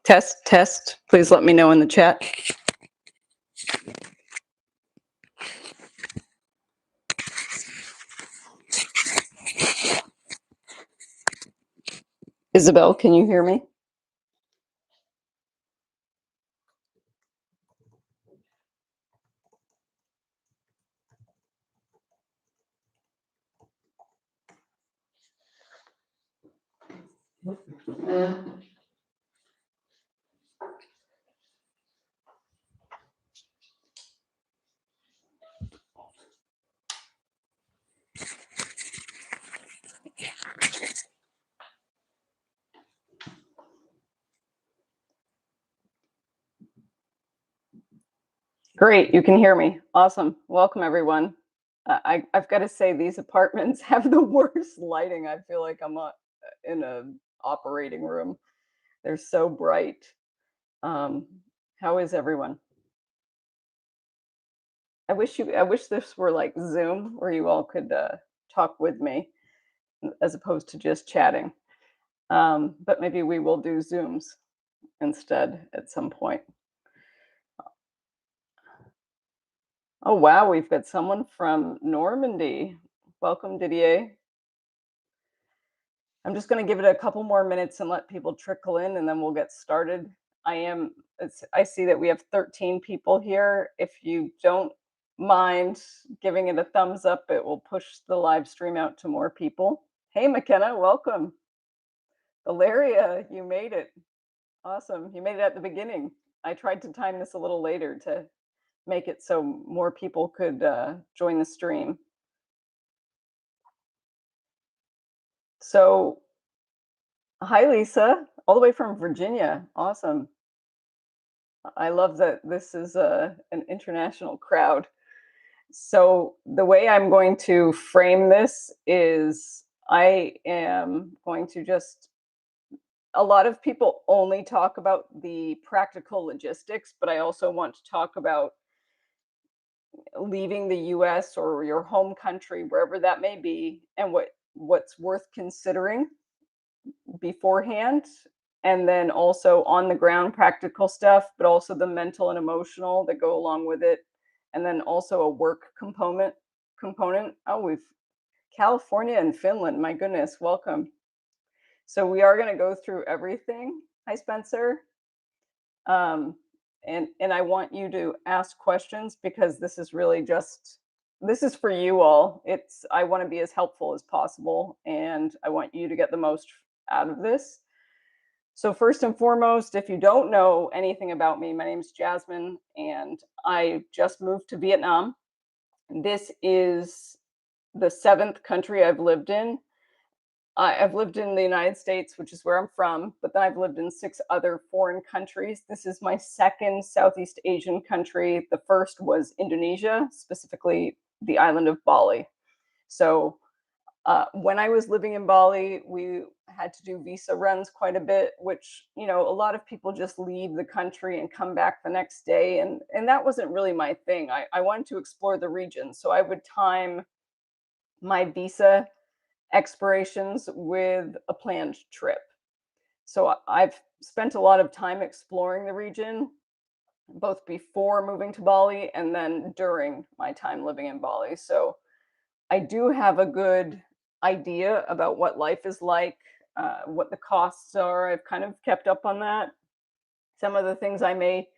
Test, test. Please let me know in the chat. Isabel, can you hear me? Great, you can hear me. Awesome. Welcome, everyone. I've got to say, these apartments have the worst lighting. I feel like I'm in an operating room. They're so bright. How is everyone? I wish this were like Zoom, where you all could talk with me as opposed to just chatting. But maybe we will do Zooms instead at some point. Oh, wow, we've got someone from Normandy. Welcome, Didier. I'm just going to give it a couple more minutes and let people trickle in, and then we'll get started. I see that we have 13 people here. If you don't mind giving it a thumbs up, it will push the live stream out to more people. Hey, McKenna, welcome. Valeria, you made it. Awesome. You made it at the beginning. I tried to time this a little later to make it so more people could join the stream. So, hi, Lisa, all the way from Virginia. Awesome. I love that this is an international crowd. So the way I'm going to frame this is I am going to a lot of people only talk about the practical logistics, but I also want to talk about leaving the US or your home country, wherever that may be, and what's worth considering beforehand, and then also on the ground practical stuff, but also the mental and emotional that go along with it, and then also a work component. Oh, we've California and Finland, my goodness, welcome. So we are going to go through everything. Hi, Spencer. And I want you to ask questions, because this is really this is for you all. I want to be as helpful as possible, and I want you to get the most out of this. So first and foremost, if you don't know anything about me, my name is Jasmine, and I just moved to Vietnam. This is the 7th country I've lived in. I've lived in the United States, which is where I'm from, but then I've lived in 6 other foreign countries. This is my 2nd Southeast Asian country. The first was Indonesia, specifically the island of Bali. So when I was living in Bali, we had to do visa runs quite a bit, which, a lot of people just leave the country and come back the next day. And that wasn't really my thing. I wanted to explore the region. So I would time my visa expirations with a planned trip. So I've spent a lot of time exploring the region, both before moving to Bali and then during my time living in Bali. So I do have a good idea about what life is like, what the costs are. I've kind of kept up on that. Some of the things I may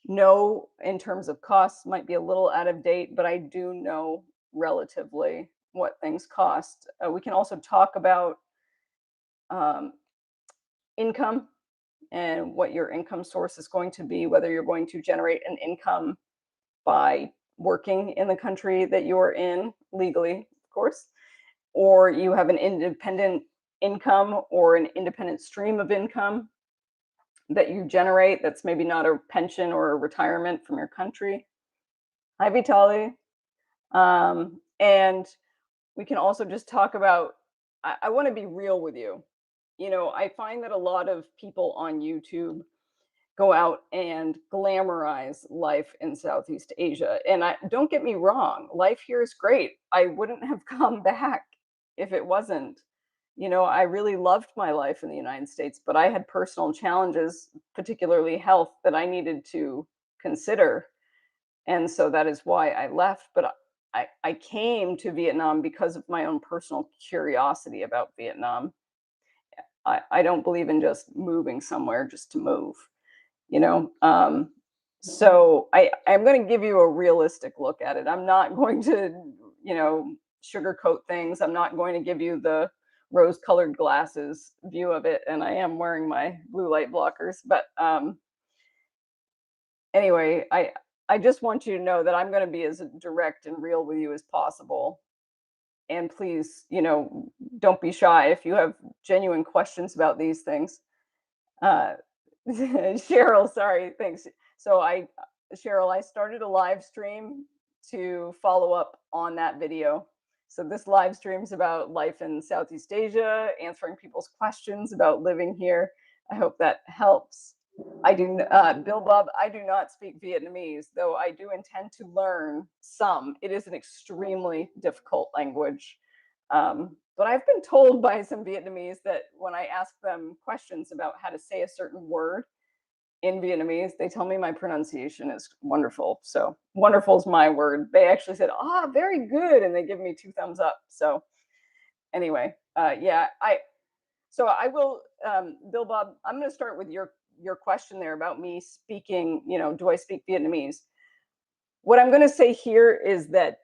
know in terms of costs might be a little out of date, but I do know relatively what things cost. We can also talk about income and what your income source is going to be, whether you're going to generate an income by working in the country that you're in legally, of course, or you have an independent income or an independent stream of income that you generate that's maybe not a pension or a retirement from your country. Hi, Vitali. And we can also just talk about, I want to be real with you. I find that a lot of people on YouTube go out and glamorize life in Southeast Asia. And don't get me wrong, life here is great. I wouldn't have come back if it wasn't. I really loved my life in the United States, but I had personal challenges, particularly health, that I needed to consider. And so that is why I left. But I came to Vietnam because of my own personal curiosity about Vietnam. I don't believe in just moving somewhere just to move, you know? So I'm going to give you a realistic look at it. I'm not going to, sugarcoat things. I'm not going to give you the rose colored glasses view of it. And I am wearing my blue light blockers. But anyway, I just want you to know that I'm going to be as direct and real with you as possible. And please, don't be shy if you have genuine questions about these things. Uh, Cheryl, sorry, thanks. So Cheryl, I started a live stream to follow up on that video. So this live stream is about life in Southeast Asia, answering people's questions about living here. I hope that helps. Bill Bob, I do not speak Vietnamese, though I do intend to learn some. It is an extremely difficult language. But I've been told by some Vietnamese that when I ask them questions about how to say a certain word in Vietnamese, they tell me my pronunciation is wonderful. So wonderful is my word. They actually said, very good. And they give me 2 thumbs up. So anyway, so I will, Bill Bob, I'm going to start with your question there about me speaking, do I speak Vietnamese? What I'm going to say here is that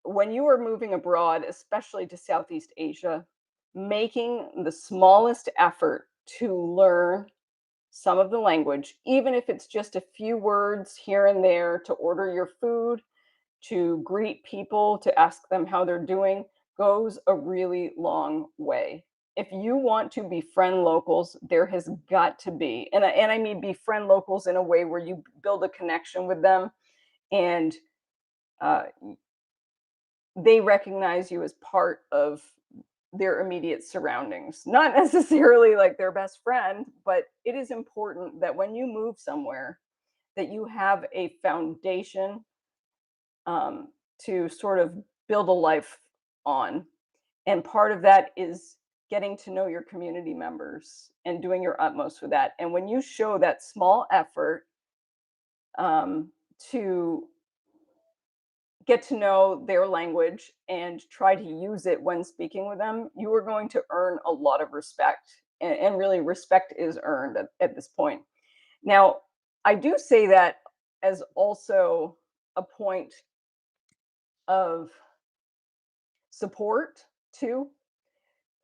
when you are moving abroad, especially to Southeast Asia, making the smallest effort to learn some of the language, even if it's just a few words here and there to order your food, to greet people, to ask them how they're doing, goes a really long way. If you want to befriend locals, there has got to be, and I mean befriend locals in a way where you build a connection with them and uh, they recognize you as part of their immediate surroundings. Not necessarily like their best friend, but it is important that when you move somewhere, that you have a foundation um, to sort of build a life on. And part of that is getting to know your community members and doing your utmost with that. And when you show that small effort to get to know their language and try to use it when speaking with them, you are going to earn a lot of respect. And really, respect is earned at this point. Now, I do say that as also a point of support, too.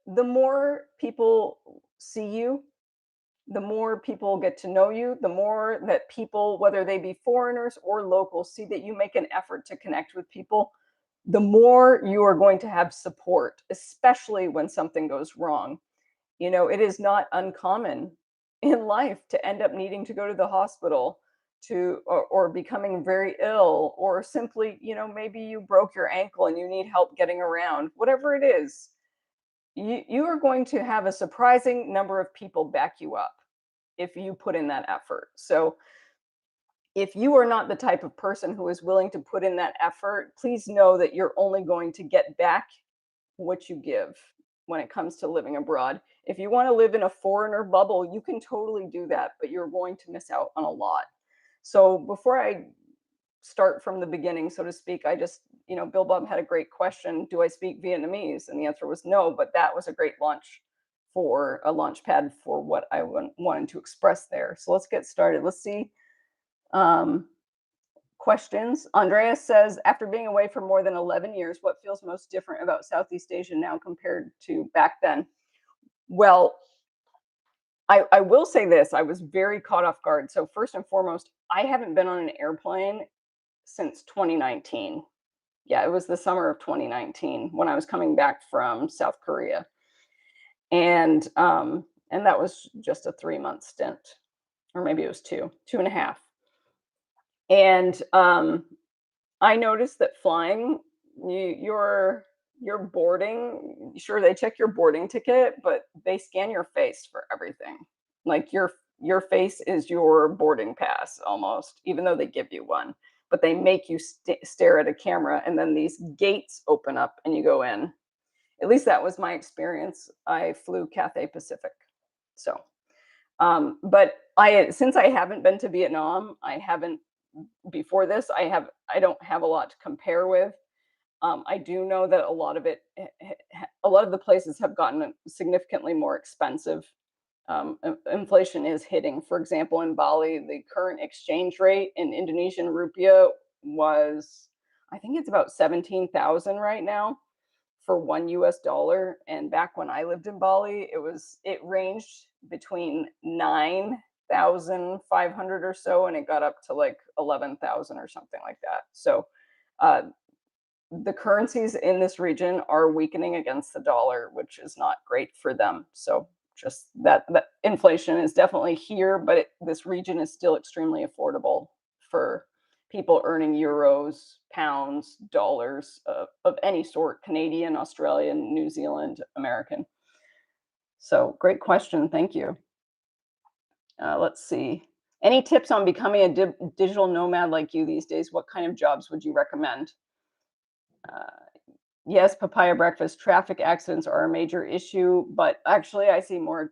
The more people see you, the more people get to know you, the more that people, whether they be foreigners or locals, see that you make an effort to connect with people, the more you are going to have support, especially when something goes wrong. It is not uncommon in life to end up needing to go to the hospital or becoming very ill, or simply, maybe you broke your ankle and you need help getting around, whatever it is. You are going to have a surprising number of people back you up if you put in that effort. So if you are not the type of person who is willing to put in that effort, please know that you're only going to get back what you give when it comes to living abroad. If you want to live in a foreigner bubble, you can totally do that, but you're going to miss out on a lot. So before I start from the beginning, so to speak, Bill Bob had a great question. Do I speak Vietnamese? And the answer was no, but that was a great launch pad for what I wanted to express there. So let's get started. Let's see. Questions. Andreas says, after being away for more than 11 years, what feels most different about Southeast Asia now compared to back then? Well, I will say this. I was very caught off guard. So first and foremost, I haven't been on an airplane since 2019. Yeah, it was the summer of 2019 when I was coming back from South Korea. And that was just a 3-month stint, or maybe it was 2.5. And I noticed that flying, your boarding, sure, they check your boarding ticket, but they scan your face for everything. Like your face is your boarding pass almost, even though they give you one. But they make you stare at a camera, and then these gates open up and you go in. At least that was my experience. I flew Cathay Pacific. So, but since I haven't been to Vietnam, I haven't before this. I don't have a lot to compare with. I do know that a lot of the places have gotten significantly more expensive. Inflation is hitting. For example, in Bali, the current exchange rate in Indonesian rupiah was, I think it's about 17,000 right now for $1. And back when I lived in Bali, it ranged between 9,500 or so, and it got up to like 11,000 or something like that. So uh, the currencies in this region are weakening against the dollar, which is not great for them. So just that inflation is definitely here, but this region is still extremely affordable for people earning euros, pounds, dollars of any sort, Canadian, Australian, New Zealand, American. So great question. Thank you. Let's see. Any tips on becoming a digital nomad like you these days? What kind of jobs would you recommend? Uh, yes, papaya breakfast. Traffic accidents are a major issue, but actually, I see more.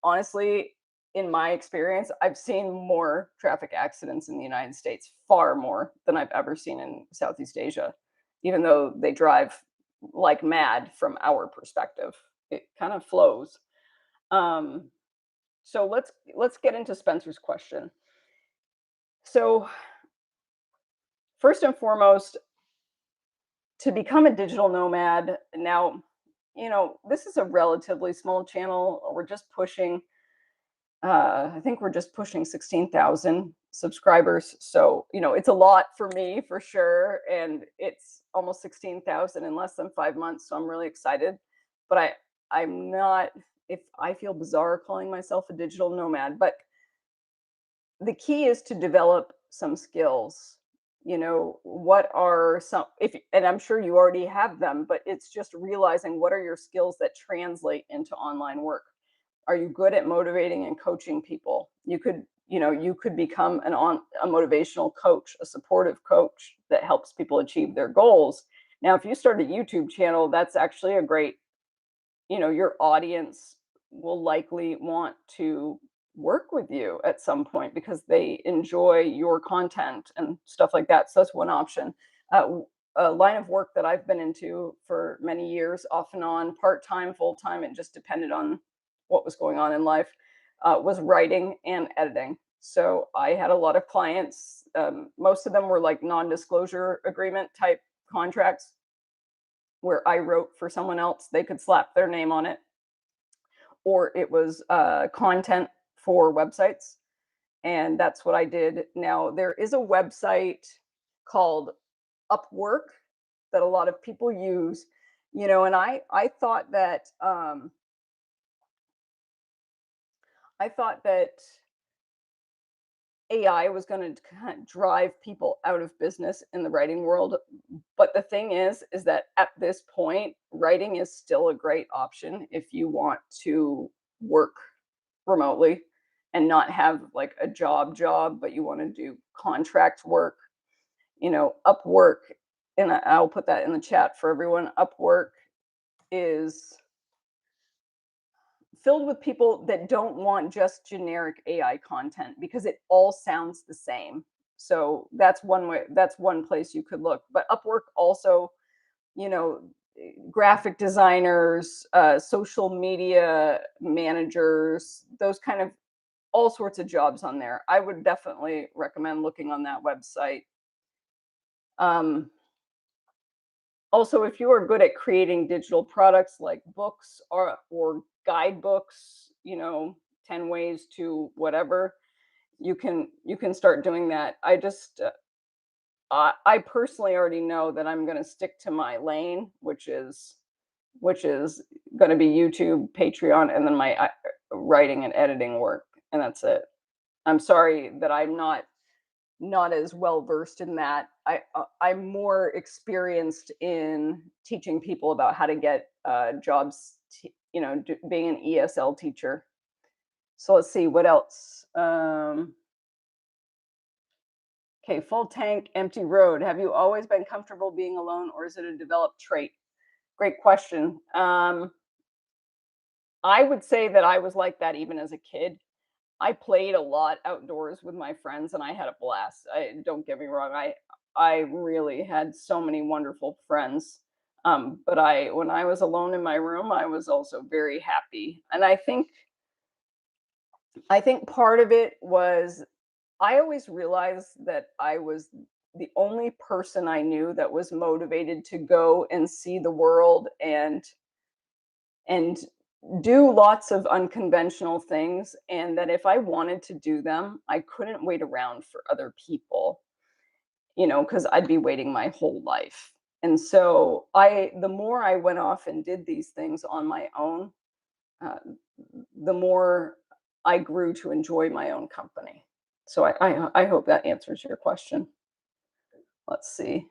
Honestly, in my experience, I've seen more traffic accidents in the United States, far more than I've ever seen in Southeast Asia, even though they drive like mad from our perspective. It kind of flows. Um, so let's get into Spencer's question. So first and foremost, to become a digital nomad now, this is a relatively small channel. I think we're just pushing 16,000 subscribers. So, it's a lot for me for sure. And it's almost 16,000 in less than 5 months. So I'm really excited. But I'm not, if I feel bizarre calling myself a digital nomad, but the key is to develop some skills. What are some, if and I'm sure you already have them, but it's just realizing what are your skills that translate into online work. Are you good at motivating and coaching people? You could become a motivational coach, a supportive coach that helps people achieve their goals. Now, if you start a YouTube channel, that's actually a great, your audience will likely want to work with you at some point because they enjoy your content and stuff like that. So that's one option. A line of work that I've been into for many years, off and on, part time, full time, it just depended on what was going on in life, was writing and editing. So I had a lot of clients. Most of them were like non disclosure agreement type contracts where I wrote for someone else. They could slap their name on it, or it was content for websites. And that's what I did. Now, there is a website called Upwork that a lot of people use, and I thought that AI was going to kind of drive people out of business in the writing world. But the thing is that at this point, writing is still a great option if you want to work remotely and not have like a job, but you want to do contract work. Upwork, and I'll put that in the chat for everyone. Upwork is filled with people that don't want just generic AI content because it all sounds the same. So that's one way, that's one place you could look. But Upwork also, you know, graphic designers, social media managers, those kind of all sorts of jobs on there. I would definitely recommend looking on that website. Um, Also, if you are good at creating digital products like books or guidebooks, 10 ways to whatever, you can start doing that. I personally already know that I'm going to stick to my lane, which is going to be YouTube, Patreon, and then my writing and editing work, and that's it. I'm sorry that I'm not as well versed in that. I'm more experienced in teaching people about how to get jobs, being an ESL teacher. So let's see what else. Okay, full tank, empty road. Have you always been comfortable being alone, or is it a developed trait? Great question. I would say that I was like that even as a kid. I played a lot outdoors with my friends and I had a blast. Don't get me wrong. I really had so many wonderful friends. But I when I was alone in my room, I was also very happy. And I think part of it was I always realized that I was the only person I knew that was motivated to go and see the world and do lots of unconventional things, and that if I wanted to do them, I couldn't wait around for other people, because I'd be waiting my whole life. And so the more I went off and did these things on my own, uh, the more I grew to enjoy my own company. So I hope that answers your question. Let's see.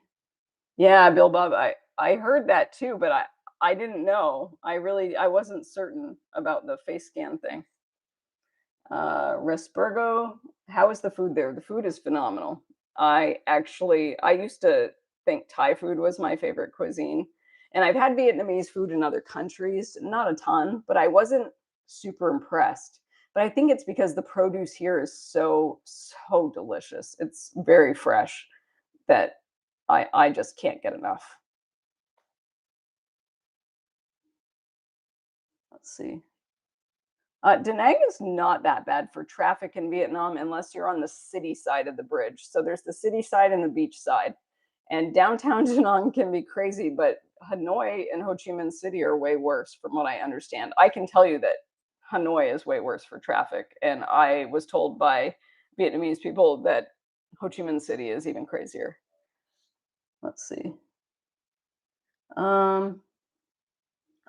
Yeah, Bill Bob, I heard that too, but I didn't know. I wasn't certain about the face scan thing. Resburgo, how is the food there? The food is phenomenal. I used to think Thai food was my favorite cuisine, and I've had Vietnamese food in other countries, not a ton, but I wasn't super impressed. But I think it's because the produce here is so delicious. It's very fresh that I just can't get enough. Let's see. Da Nang is not that bad for traffic in Vietnam unless you're on the city side of the bridge. So there's the city side and the beach side. And downtown Da Nang can be crazy, but Hanoi and Ho Chi Minh City are way worse from what I understand. I can tell you that Hanoi is way worse for traffic. And I was told by Vietnamese people that Ho Chi Minh City is even crazier. Let's see. Um,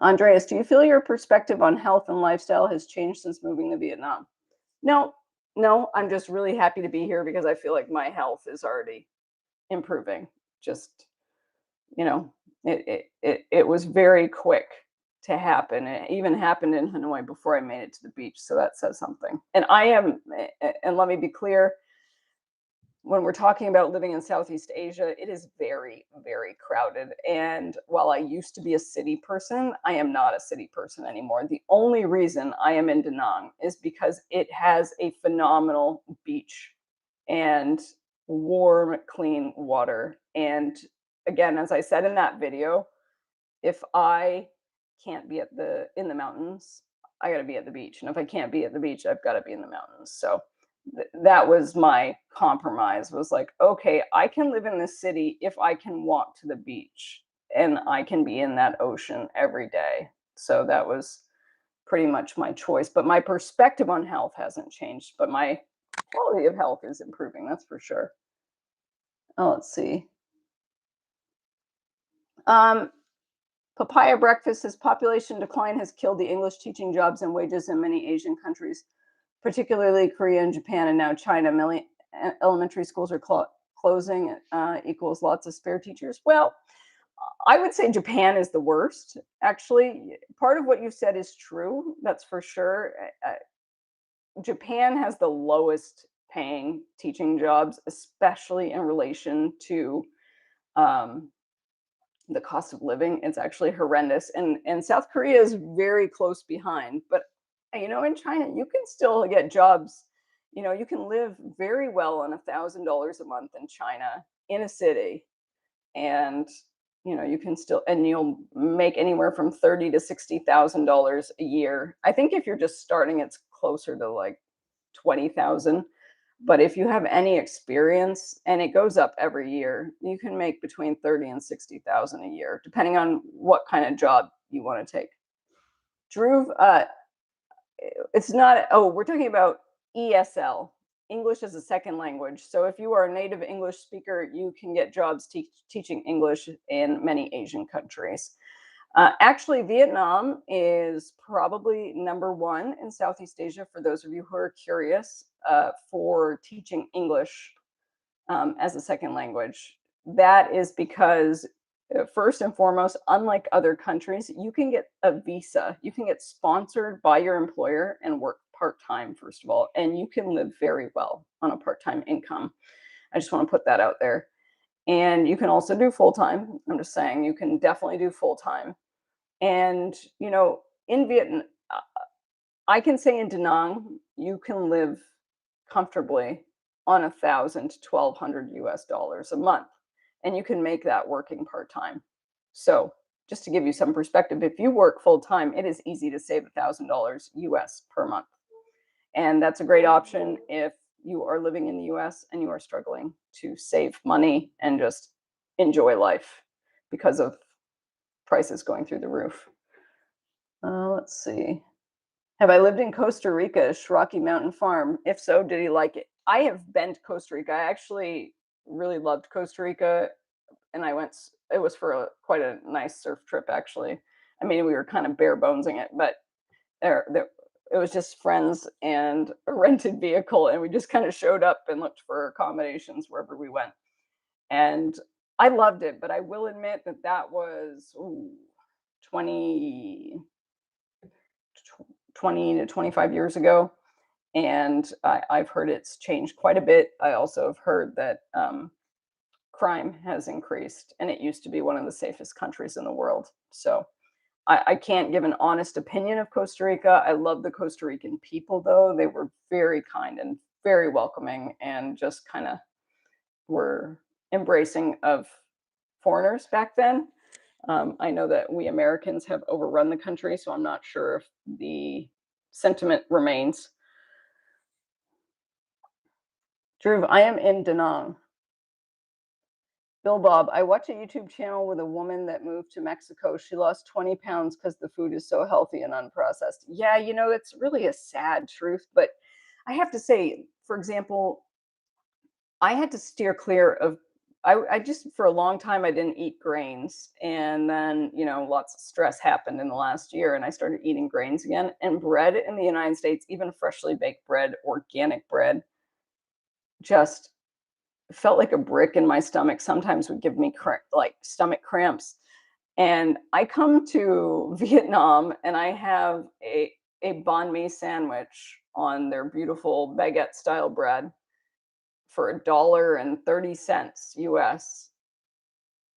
Andreas, do you feel your perspective on health and lifestyle has changed since moving to Vietnam? No, no, I'm just really happy to be here because I feel like my health is already improving. Just, you know, it was very quick to happen. It even happened in Hanoi before I made it to the beach, so that says something. And let me be clear, when we're talking about living in Southeast Asia, it is very, very crowded. And while I used to be a city person, I am not a city person anymore. The only reason I am in Da Nang is because it has a phenomenal beach and warm, clean water. And again, as I said in that video, if I can't be in the mountains, I got to be at the beach. And if I can't be at the beach, I've got to be in the mountains. So that was my compromise, was like, okay, I can live in this city if I can walk to the beach and I can be in that ocean every day. So that was pretty much my choice. But my perspective on health hasn't changed, but my quality of health is improving, that's for sure. Oh, let's see. Um, Papaya breakfast says population decline has killed the English teaching jobs and wages in many Asian countries, particularly Korea and Japan, and now China. Elementary schools are closing, equals lots of spare teachers. Well, I would say Japan is the worst. Actually, part of what you said is true. That's for sure. Japan has the lowest paying teaching jobs, especially in relation to um, the cost of living. It's actually horrendous, and South Korea is very close behind. But in China, you can still get jobs. You can live very well on $1,000 a month in China in a city, and you can still, and you'll make anywhere from $30,000 to $60,000 a year. I think if you're just starting, it's closer to like 20,000. But if you have any experience, and it goes up every year, you can make between 30 and 60,000 a year, depending on what kind of job you want to take. Drew, it's not. Oh, we're talking about ESL, English as a second language. So if you are a native English speaker, you can get jobs teaching English in many Asian countries. Actually, Vietnam is probably number one in Southeast Asia, for those of you who are curious, for teaching English as a second language. That is because, first and foremost, unlike other countries, you can get a visa. You can get sponsored by your employer and work part-time, first of all, and you can live very well on a part-time income. I just want to put that out there. And you can also do full-time. I'm just saying, you can definitely do full-time. And, in Vietnam, I can say in Da Nang, you can live comfortably on 1,000 to 1,200 US dollars a month, and you can make that working part time. So, just to give you some perspective, if you work full time, it is easy to save $1,000 US per month. And that's a great option if you are living in the US and you are struggling to save money and just enjoy life because of prices going through the roof. Let's see. Have I lived in Costa Rica, Rocky Mountain Farm? If so, did he like it? I have been to Costa Rica. I actually really loved Costa Rica, and it was for quite a nice surf trip, actually. I mean, we were kind of bare bonesing it, but there it was just friends and a rented vehicle, and we just kind of showed up and looked for accommodations wherever we went. And I loved it, but I will admit that that was 20 20 to 25 years ago. And I've heard it's changed quite a bit. I also have heard that crime has increased, and it used to be one of the safest countries in the world. So I can't give an honest opinion of Costa Rica. I love the Costa Rican people, though. They were very kind and very welcoming and just kind of were embracing of foreigners back then. I know that we Americans have overrun the country, so I'm not sure if the sentiment remains. Drew, I am in Da Nang. Bill Bob, I watch a YouTube channel with a woman that moved to Mexico. She lost 20 pounds because the food is so healthy and unprocessed. Yeah, it's really a sad truth. But I have to say, for example, I had to steer clear of I just for a long time I didn't eat grains. And then, lots of stress happened in the last year and I started eating grains again. And bread in the United States, even freshly baked bread, organic bread, just felt like a brick in my stomach. Sometimes would give me like stomach cramps. And I come to Vietnam and I have a banh mi sandwich on their beautiful baguette style bread for $1.30 US.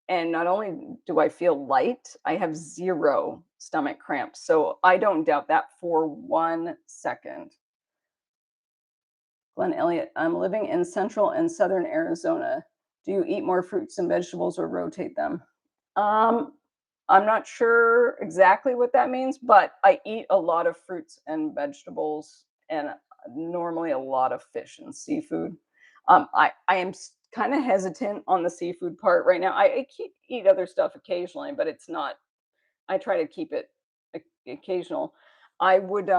And not only do I feel light, I have zero stomach cramps. So I don't doubt that for 1 second. Glenn Elliott, I'm living in central and southern Arizona. Do you eat more fruits and vegetables or rotate them? I'm not sure exactly what that means, but I eat a lot of fruits and vegetables and normally a lot of fish and seafood. I am kind of hesitant on the seafood part right now. I eat other stuff occasionally, but it's not. I try to keep it occasional. I would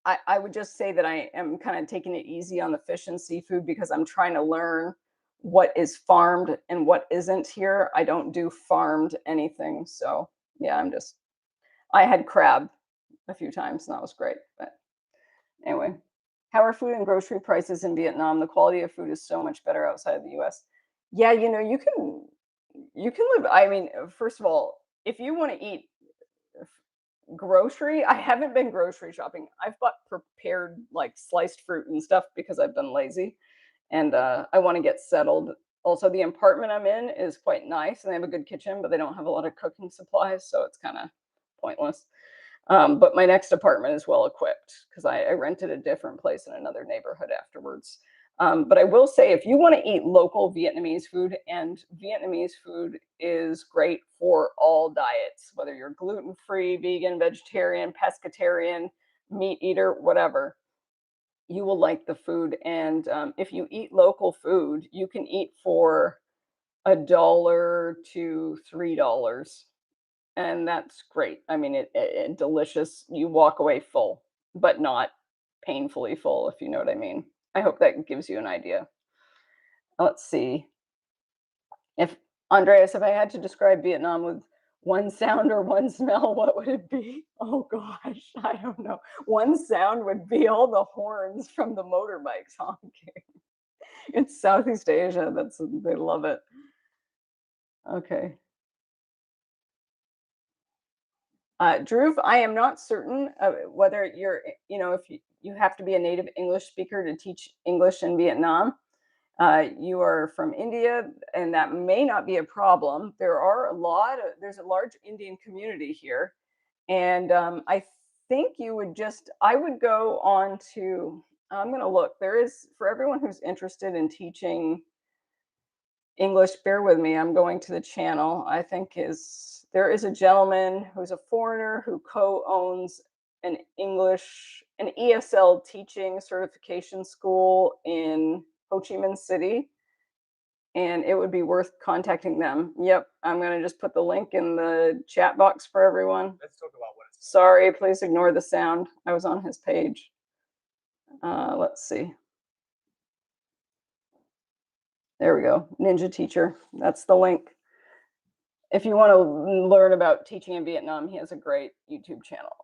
I would just say that I am kind of taking it easy on the fish and seafood because I'm trying to learn what is farmed and what isn't here. I don't do farmed anything. So yeah, I had crab a few times and that was great. But anyway, how are food and grocery prices in Vietnam? The quality of food is so much better outside of the US. Yeah, you can live. I mean, first of all, if you want to eat grocery, I haven't been grocery shopping. I've bought prepared like sliced fruit and stuff because I've been lazy and I want to get settled. Also, the apartment I'm in is quite nice and they have a good kitchen, but they don't have a lot of cooking supplies, so it's kind of pointless. But my next apartment is well equipped because I rented a different place in another neighborhood afterwards. But I will say, if you want to eat local Vietnamese food, and Vietnamese food is great for all diets, whether you're gluten free, vegan, vegetarian, pescatarian, meat eater, whatever, you will like the food. And if you eat local food, you can eat for $1 to $3, and that's great. I mean, it delicious. You walk away full, but not painfully full, if you know what I mean. I hope that gives you an idea. Let's see. If Andreas, if I had to describe Vietnam with one sound or one smell, what would it be? Oh gosh, I don't know. One sound would be all the horns from the motorbikes honking. It's Southeast Asia. They love it. Okay. Drew, I am not certain whether if you have to be a native English speaker to teach English in Vietnam. You are from India, and that may not be a problem. There's a large Indian community here. And I think I would go on to, I'm going to look. There is, for everyone who's interested in teaching English, bear with me. I'm going to the channel. There is a gentleman who's a foreigner who co-owns an ESL teaching certification school in Ho Chi Minh City, and it would be worth contacting them. Yep, I'm going to just put the link in the chat box for everyone. Let's talk about what it's. Sorry, please ignore the sound. I was on his page. Let's see. There we go. Ninja Teacher. That's the link. If you want to learn about teaching in Vietnam, he has a great YouTube channel.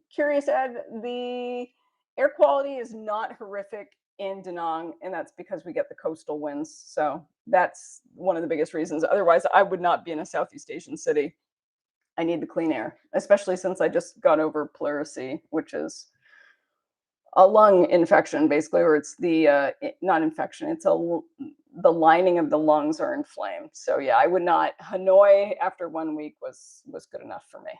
Curious Ed, the air quality is not horrific in Da Nang, and that's because we get the coastal winds. So that's one of the biggest reasons. Otherwise, I would not be in a Southeast Asian city. I need the clean air, especially since I just got over pleurisy, which is a lung infection, basically, or it's not infection. The lining of the lungs are inflamed. So yeah, I would not. Hanoi after 1 week was good enough for me.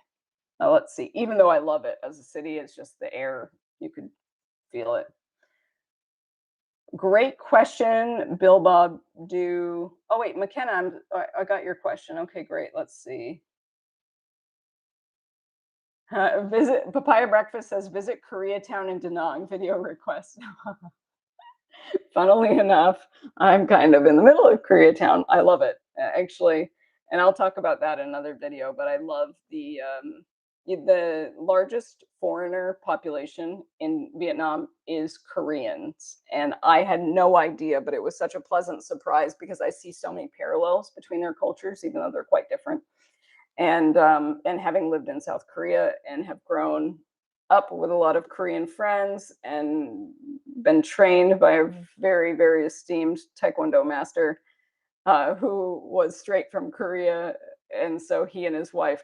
Now let's see. Even though I love it as a city, it's just the air. You could feel it. Great question, Bill Bob. Oh wait, McKenna, I got your question. Okay, great. Let's see. Visit Papaya Breakfast says visit Koreatown in Da Nang. Video request. Funnily enough, I'm kind of in the middle of Koreatown. I love it, actually, and I'll talk about that in another video. But I love the largest foreigner population in Vietnam is Koreans, and I had no idea, but it was such a pleasant surprise because I see so many parallels between their cultures, even though they're quite different. And having lived in South Korea and have grown up with a lot of Korean friends and been trained by a very, very esteemed Taekwondo master who was straight from Korea. And so he and his wife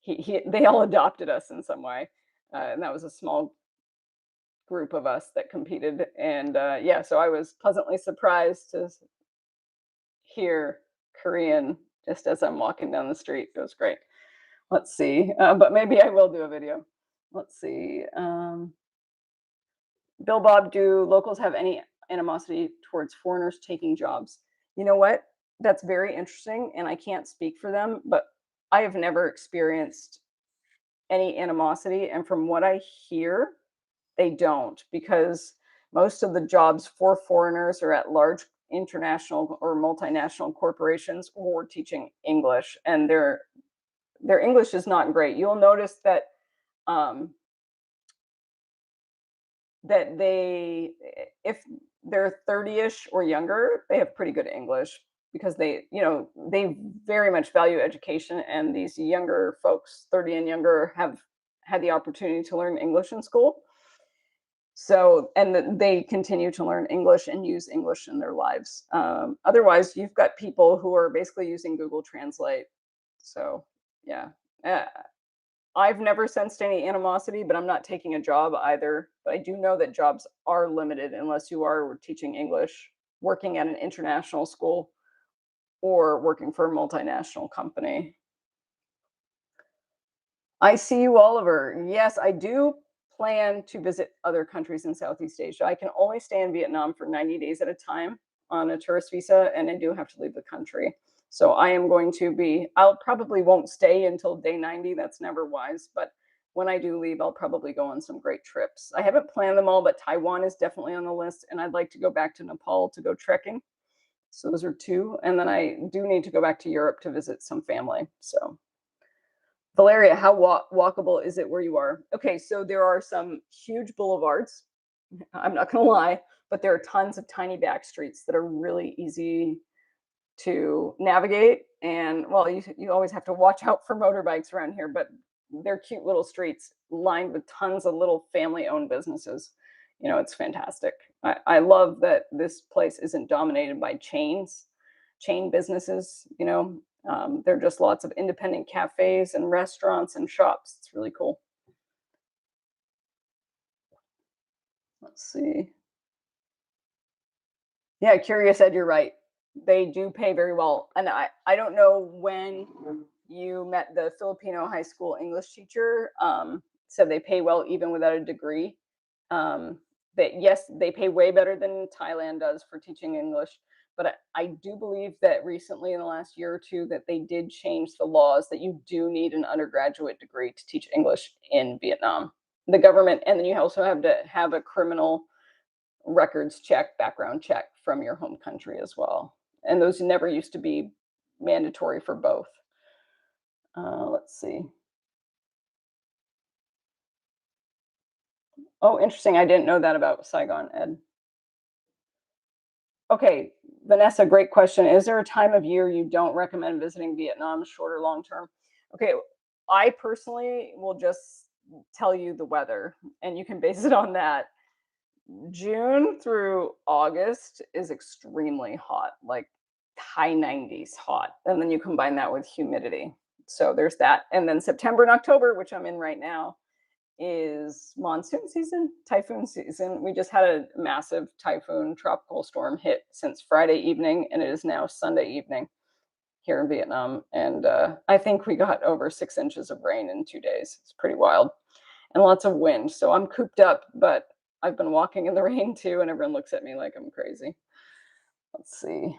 they all adopted us in some way. And that was a small group of us that competed. And yeah, so I was pleasantly surprised to hear Korean just as I'm walking down the street. It was great. Let's see, but maybe I will do a video. Let's see. Bill Bob, do locals have any animosity towards foreigners taking jobs? You know what? That's very interesting, and I can't speak for them, but I have never experienced any animosity. And from what I hear, they don't, because most of the jobs for foreigners are at large international or multinational corporations or teaching English, and their English is not great. You'll notice that that if they're 30-ish or younger, they have pretty good English because they very much value education, and these younger folks, 30 and younger, have had the opportunity to learn English in school. So, and they continue to learn English and use English in their lives. Otherwise, you've got people who are basically using Google Translate. So, yeah. I've never sensed any animosity, but I'm not taking a job either. But I do know that jobs are limited unless you are teaching English, working at an international school, or working for a multinational company. I see you, Oliver. Yes, I do plan to visit other countries in Southeast Asia. I can only stay in Vietnam for 90 days at a time on a tourist visa, and I do have to leave the country. So I'll probably won't stay until day 90. That's never wise. But when I do leave, I'll probably go on some great trips. I haven't planned them all, but Taiwan is definitely on the list. And I'd like to go back to Nepal to go trekking. So those are two. And then I do need to go back to Europe to visit some family. So Valeria, how walkable is it where you are? Okay, so there are some huge boulevards. I'm not going to lie, but there are tons of tiny back streets that are really easy to navigate. And well, you always have to watch out for motorbikes around here, but they're cute little streets lined with tons of little family-owned businesses. It's fantastic. I love that this place isn't dominated by chain businesses. There are just lots of independent cafes and restaurants and shops. It's really cool. Let's see. Yeah, Curious Ed, you're right. They do pay very well. And I don't know when you met the Filipino high school English teacher, said they pay well even without a degree. Um, that yes, they pay way better than Thailand does for teaching English. But I do believe that recently in the last year or two that they did change the laws that you do need an undergraduate degree to teach English in Vietnam. The government, and then you also have to have a criminal records check, background check from your home country as well. And those never used to be mandatory for both. Let's see. Oh, interesting. I didn't know that about Saigon, Ed. Okay, Vanessa, great question. Is there a time of year you don't recommend visiting Vietnam, short or long term? Okay, I personally will just tell you the weather, and you can base it on that. June through August is extremely hot, like high 90s hot. And then you combine that with humidity. So there's that. And then September and October, which I'm in right now, is monsoon season, typhoon season. We just had a massive typhoon tropical storm hit since Friday evening, and it is now Sunday evening here in Vietnam. And I think we got over 6 inches of rain in 2 days. It's pretty wild and lots of wind. So I'm cooped up, but I've been walking in the rain too, and everyone looks at me like I'm crazy. Let's see.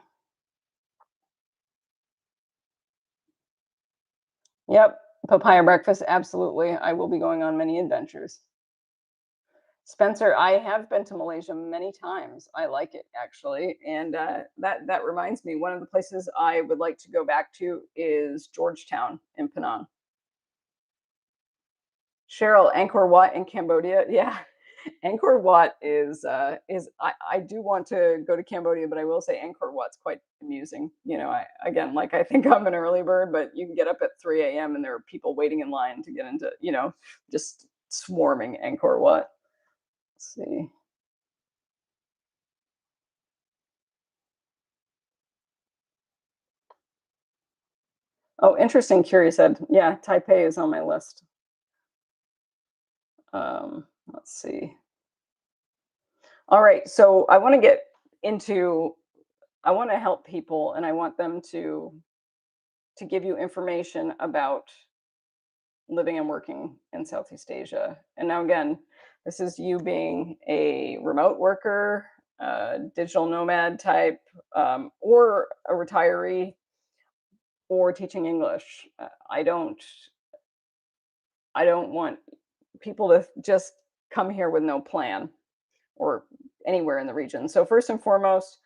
Yep, papaya breakfast, absolutely. I will be going on many adventures. Spencer, I have been to Malaysia many times. I like it actually, and that reminds me. One of the places I would like to go back to is Georgetown in Penang. Cheryl, Angkor Wat in Cambodia. Yeah, Angkor Wat is I do want to go to Cambodia, but I will say Angkor Wat's quite amusing. You know, I again like I think I'm an early bird, but you can get up at 3 a.m. and there are people waiting in line to get into, just swarming Angkor Wat. Let's see. Oh, interesting. Curious Ed. Yeah, Taipei is on my list. Let's see. All right, so I want to get into. I want to help people, and I want them to give you information about living and working in Southeast Asia. And now, again, this is you being a remote worker, digital nomad type, or a retiree, or teaching English. I don't want people to just come here with no plan or anywhere in the region. So first and foremost,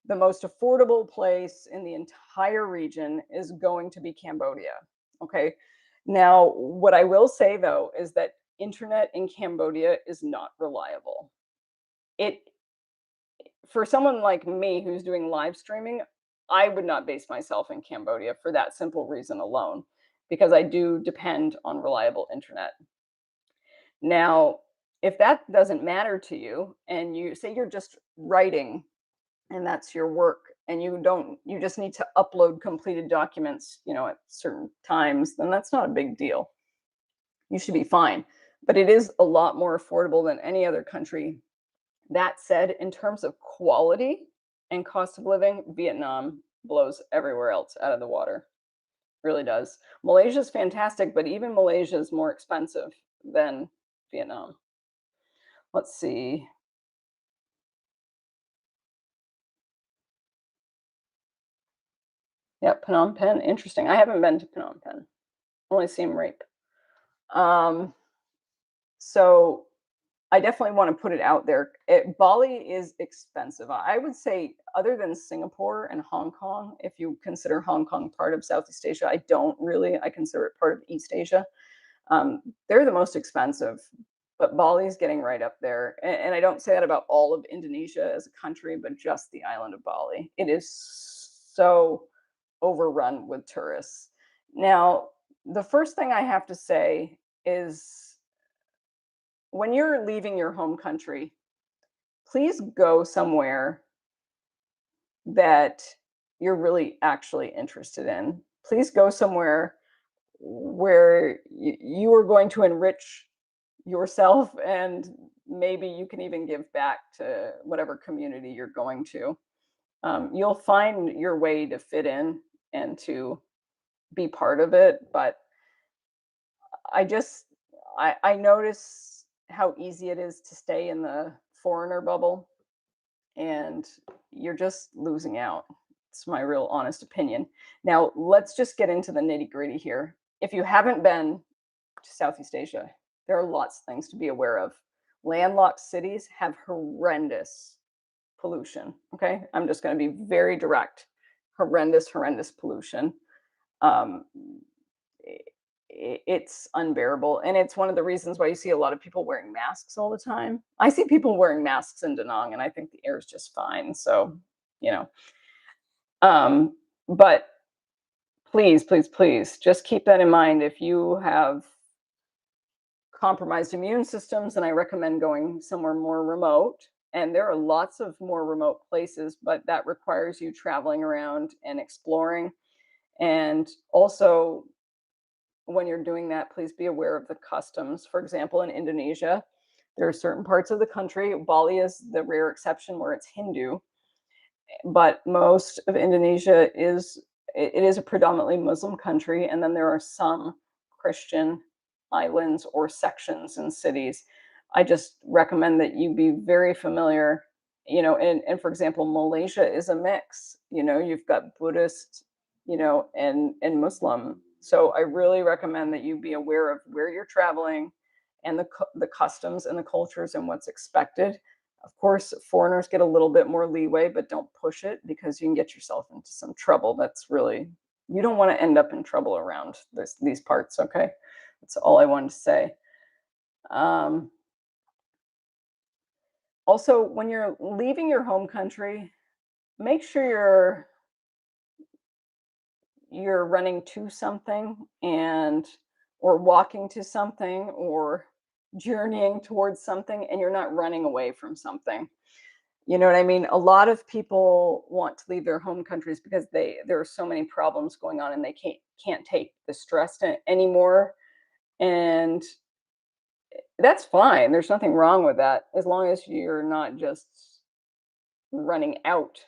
the most affordable place in the entire region is going to be Cambodia. Okay. Now, what I will say though is that internet in Cambodia is not reliable. It For someone like me who's doing live streaming, I would not base myself in Cambodia for that simple reason alone because I do depend on reliable internet. Now, if that doesn't matter to you and you say you're just writing and that's your work and you just need to upload completed documents, at certain times, then that's not a big deal. You should be fine. But it is a lot more affordable than any other country. That said, in terms of quality and cost of living, Vietnam blows everywhere else out of the water. Really does. Malaysia's fantastic, but even Malaysia is more expensive than Vietnam. Let's see. Yeah, Phnom Penh. Interesting. I haven't been to Phnom Penh. Only Siem Reap. Um, so I definitely want to put it out there. Bali is expensive. I would say, other than Singapore and Hong Kong, if you consider Hong Kong part of Southeast Asia, I don't really. I consider it part of East Asia. They're the most expensive, but Bali's getting right up there. And I don't say that about all of Indonesia as a country, but just the island of Bali. It is so overrun with tourists. Now, the first thing I have to say is when you're leaving your home country, please go somewhere that you're really actually interested in. Please go somewhere where you are going to enrich yourself and maybe you can even give back to whatever community you're going to. You'll find your way to fit in and to be part of it, but I just I notice how easy it is to stay in the foreigner bubble, and you're just losing out. It's my real honest opinion. Now, let's just get into the nitty-gritty here. If you haven't been to Southeast Asia, there are lots of things to be aware of. Landlocked cities have horrendous pollution. Okay. I'm just going to be very direct. Horrendous pollution. Um, it's unbearable. And it's one of the reasons why you see a lot of people wearing masks all the time. I see people wearing masks in Da Nang, and I think the air is just fine. So, you know, um, but please just keep that in mind. If you have compromised immune systems, and I recommend going somewhere more remote. And there are lots of more remote places, but that requires you traveling around and exploring. And also, when you're doing that, please be aware of the customs. For example, in Indonesia, there are certain parts of the country. Bali is the rare exception where it's Hindu, but most of Indonesia is it is a predominantly Muslim country, and then there are some Christian islands or sections in cities. I just recommend that you be very familiar, and for example, Malaysia is a mix. You've got Buddhist, and Muslim. So I really recommend that you be aware of where you're traveling and the customs and the cultures and what's expected. Of course, foreigners get a little bit more leeway, but don't push it because you can get yourself into some trouble. You don't want to end up in trouble around these parts. Okay. That's all I wanted to say. Um, Also, when you're leaving your home country, make sure you're running to something or walking to something or journeying towards something, and you're not running away from something. You know what I mean? A lot of people want to leave their home countries because there are so many problems going on and they can't take the stress anymore. And that's fine. There's nothing wrong with that as long as you're not just running out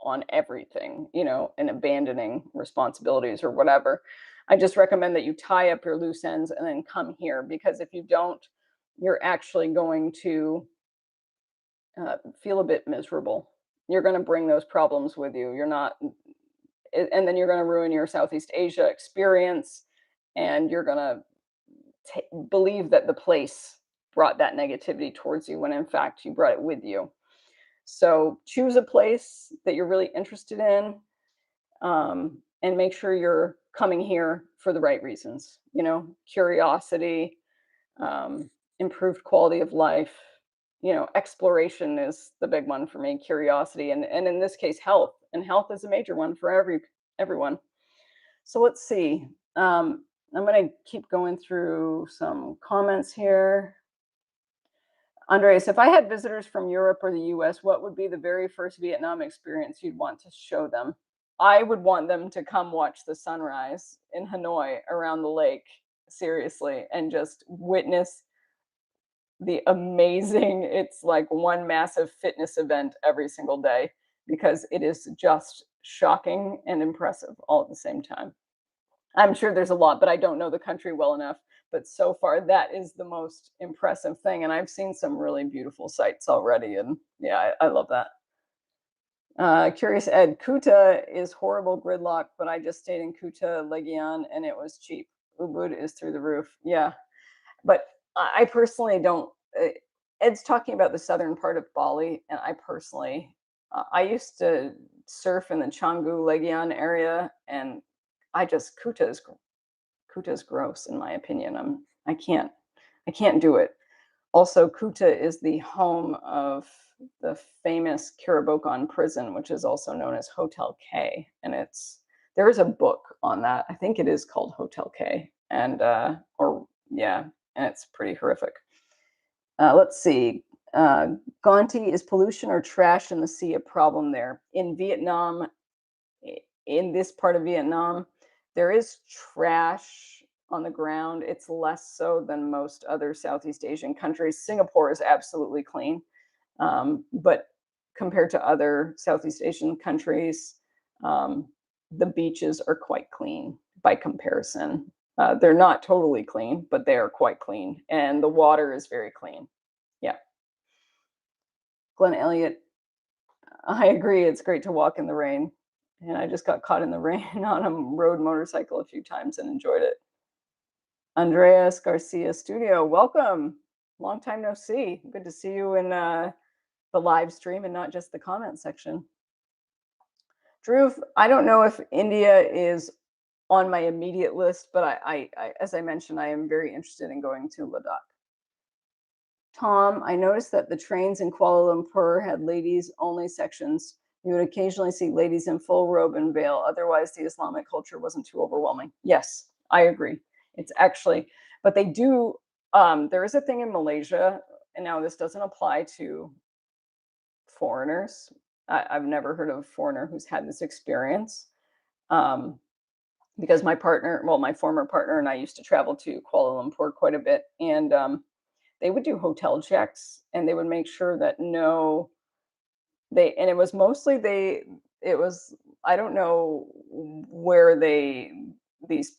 on everything, and abandoning responsibilities or whatever. I just recommend that you tie up your loose ends and then come here, because if you don't, you're actually going to feel a bit miserable. You're going to bring those problems with you. And then you're going to ruin your Southeast Asia experience, and you're going to believe that the place brought that negativity towards you when in fact you brought it with you. So choose a place that you're really interested in, and make sure you're coming here for the right reasons. Curiosity, improved quality of life. Exploration is the big one for me. Curiosity, and in this case, health. And health is a major one for everyone. So let's see. I'm going to keep going through some comments here. Andres, if I had visitors from Europe or the US, what would be the very first Vietnam experience you'd want to show them? I would want them to come watch the sunrise in Hanoi around the lake, seriously, and just witness the amazing, it's like one massive fitness event every single day, because it is just shocking and impressive all at the same time. I'm sure there's a lot, but I don't know the country well enough. But so far, that is the most impressive thing. And I've seen some really beautiful sights already. And yeah, I love that. Curious Ed, Kuta is horrible gridlock, but I just stayed in Kuta, Legian, and it was cheap. Ubud is through the roof. Yeah. But I personally don't. Ed's talking about the southern part of Bali, and I used to surf in the Canggu, Legian area, and Kuta is gross in my opinion. I can't do it. Also, Kuta is the home of the famous Kirabokan prison, which is also known as Hotel K, and there is a book on that. I think it is called Hotel K, and it's pretty horrific. Let's see. Gonti, is pollution or trash in the sea a problem there? In Vietnam, in this part of Vietnam, there is trash on the ground. It's less so than most other Southeast Asian countries. Singapore is absolutely clean, but compared to other Southeast Asian countries, um, the beaches are quite clean by comparison. They're not totally clean, but they are quite clean, and the water is very clean. Yeah. Glenn Elliott, I agree. It's great to walk in the rain. And I just got caught in the rain on a road motorcycle a few times and enjoyed it. Andreas Garcia Studio, welcome. Long time no see. Good to see you in the live stream and not just the comment section. Drew, I don't know if India is on my immediate list, but as I mentioned, I am very interested in going to Ladakh. Tom, I noticed that the trains in Kuala Lumpur had ladies only sections. You would occasionally see ladies in full robe and veil. Otherwise, the Islamic culture wasn't too overwhelming. Yes, I agree. It's actually, but they do, there is a thing in Malaysia, and now this doesn't apply to foreigners. I've never heard of a foreigner who's had this experience. Because my partner, well, my former partner and I used to travel to Kuala Lumpur quite a bit. And they would do hotel checks and they would make sure that and it was mostly it was, I don't know where these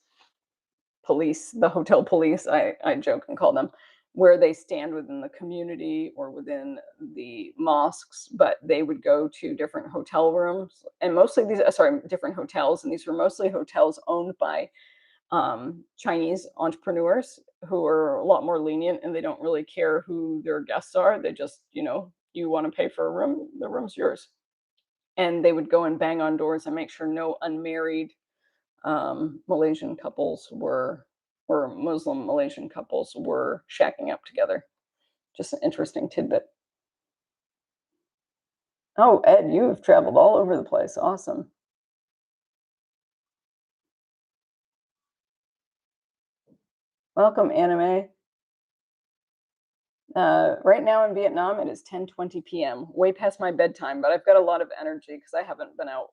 police, the hotel police, I joke and call them, where they stand within the community or within the mosques, but they would go to different hotel rooms and mostly different hotels. And these were mostly hotels owned by Chinese entrepreneurs who are a lot more lenient and they don't really care who their guests are. They just, you want to pay for a room, the room's yours. And they would go and bang on doors and make sure no unmarried Malaysian couples or Muslim Malaysian couples were shacking up together. Just an interesting tidbit. Oh, Ed, you have traveled all over the place. Awesome. Welcome, Anime. Right now in Vietnam, it is 10:20 p.m. Way past my bedtime, but I've got a lot of energy because I haven't been out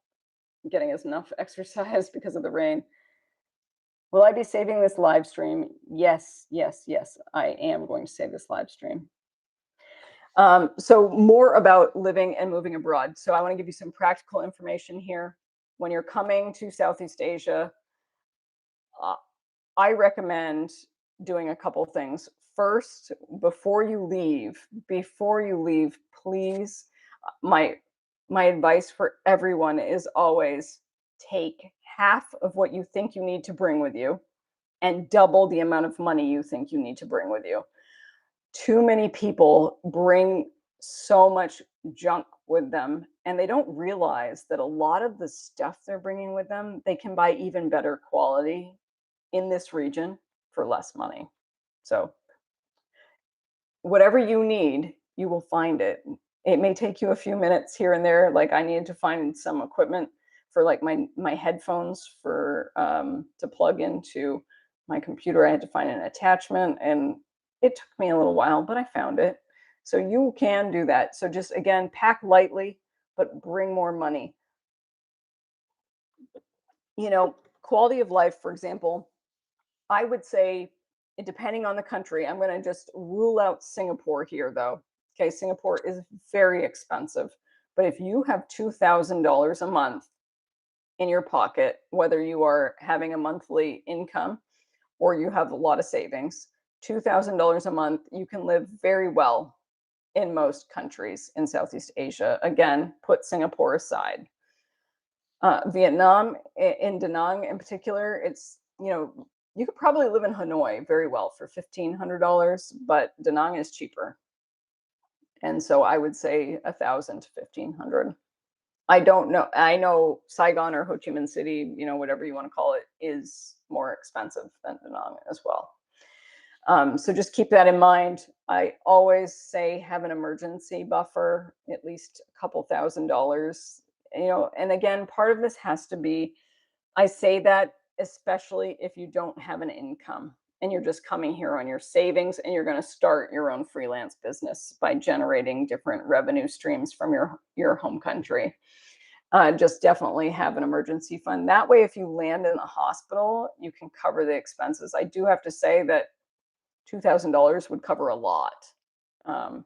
getting enough exercise because of the rain. Will I be saving this live stream? Yes, yes, yes. I am going to save this live stream. So more about living and moving abroad. So I want to give you some practical information here. When you're coming to Southeast Asia, I recommend doing a couple things. First, before you leave, please, my advice for everyone is always take half of what you think you need to bring with you and double the amount of money you think you need to bring with you. Too many people bring so much junk with them and they don't realize that a lot of the stuff they're bringing with them, they can buy even better quality in this region for less money. So whatever you need, you will find it. It may take you a few minutes here and there. Like I needed to find some equipment for like my headphones for to plug into my computer. I had to find an attachment and it took me a little while, but I found it. So you can do that. So just again, pack lightly, but bring more money. Quality of life, for example, I would say, depending on the country, I'm going to just rule out Singapore here, though. Okay, Singapore is very expensive. But if you have $2,000 a month in your pocket, whether you are having a monthly income or you have a lot of savings, $2,000 a month, you can live very well in most countries in Southeast Asia. Again, put Singapore aside. Vietnam, in Da Nang in particular, it's, you could probably live in Hanoi very well for $1,500, but Da Nang is cheaper. And so I would say 1,000 to 1,500. I don't know. I know Saigon or Ho Chi Minh City, whatever you want to call it, is more expensive than Da Nang as well. So just keep that in mind. I always say have an emergency buffer, at least a couple $1,000. And again, part of this has to be, I say that especially if you don't have an income and you're just coming here on your savings and you're going to start your own freelance business by generating different revenue streams from your home country. just definitely have an emergency fund. That way, if you land in the hospital, you can cover the expenses. I do have to say that $2,000 would cover a lot. Um,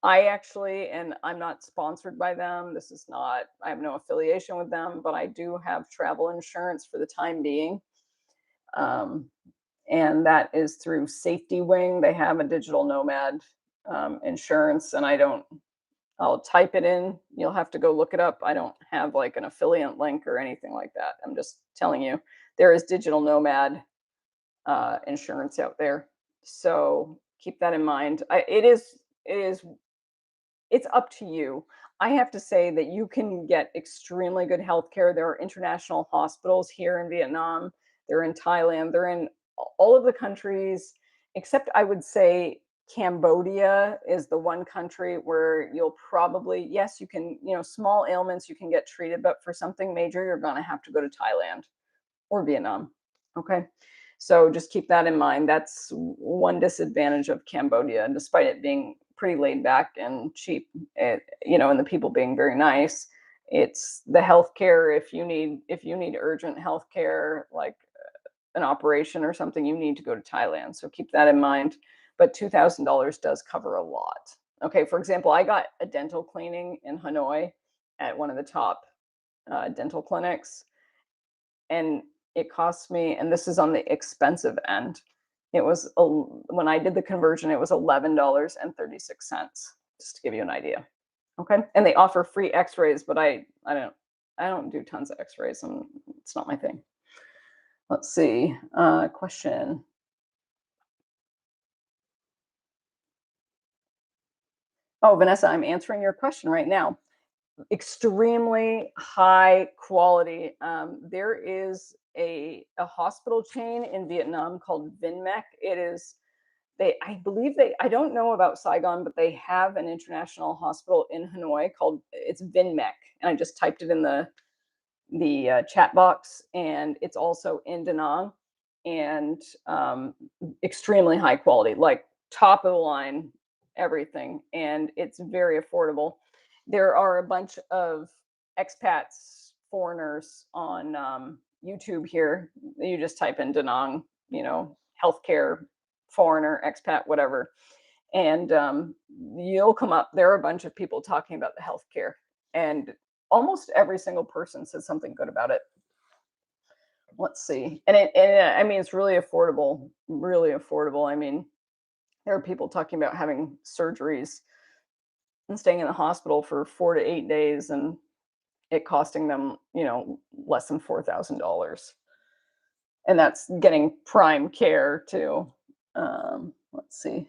I actually, and I'm not sponsored by them. This is not, I have no affiliation with them, but I do have travel insurance for the time being. Um, and that is through Safety Wing. They have a digital nomad insurance, and I'll type it in. You'll have to go look it up. I don't have like an affiliate link or anything like that. I'm just telling you, there is digital nomad insurance out there. So keep that in mind. It is it's up to you. I have to say that you can get extremely good healthcare. There are international hospitals here in Vietnam. They're in Thailand. They're in all of the countries, except I would say Cambodia is the one country where you'll probably, yes, you can, small ailments you can get treated, but for something major, you're going to have to go to Thailand or Vietnam. Okay. So just keep that in mind. That's one disadvantage of Cambodia, despite it being pretty laid back and cheap, and the people being very nice. It's the healthcare. If you need urgent healthcare, like an operation or something, you need to go to Thailand. So keep that in mind. But $2,000 does cover a lot. Okay, for example, I got a dental cleaning in Hanoi at one of the top dental clinics, and it cost me, and this is on the expensive end. When I did the conversion, it was $11.36, just to give you an idea. Okay, and they offer free X-rays, but I don't do tons of X-rays, and it's not my thing. Let's see. Question. Oh, Vanessa, I'm answering your question right now. Extremely high quality. There is a hospital chain in Vietnam called Vinmec. It is I believe I don't know about Saigon, but they have an international hospital in Hanoi called, it's Vinmec, and I just typed it in the chat box, and it's also in Da Nang, and extremely high quality, like top of the line, everything, and it's very affordable. There are a bunch of expats, foreigners on YouTube here. You just type in Da Nang, healthcare, foreigner, expat, whatever, and you'll come up. There are a bunch of people talking about the healthcare, and almost every single person says something good about it. Let's see. I mean, it's really affordable, really affordable. I mean, there are people talking about having surgeries and staying in the hospital for 4 to 8 days, and it costing them, less than $4,000. And that's getting prime care too. Let's see.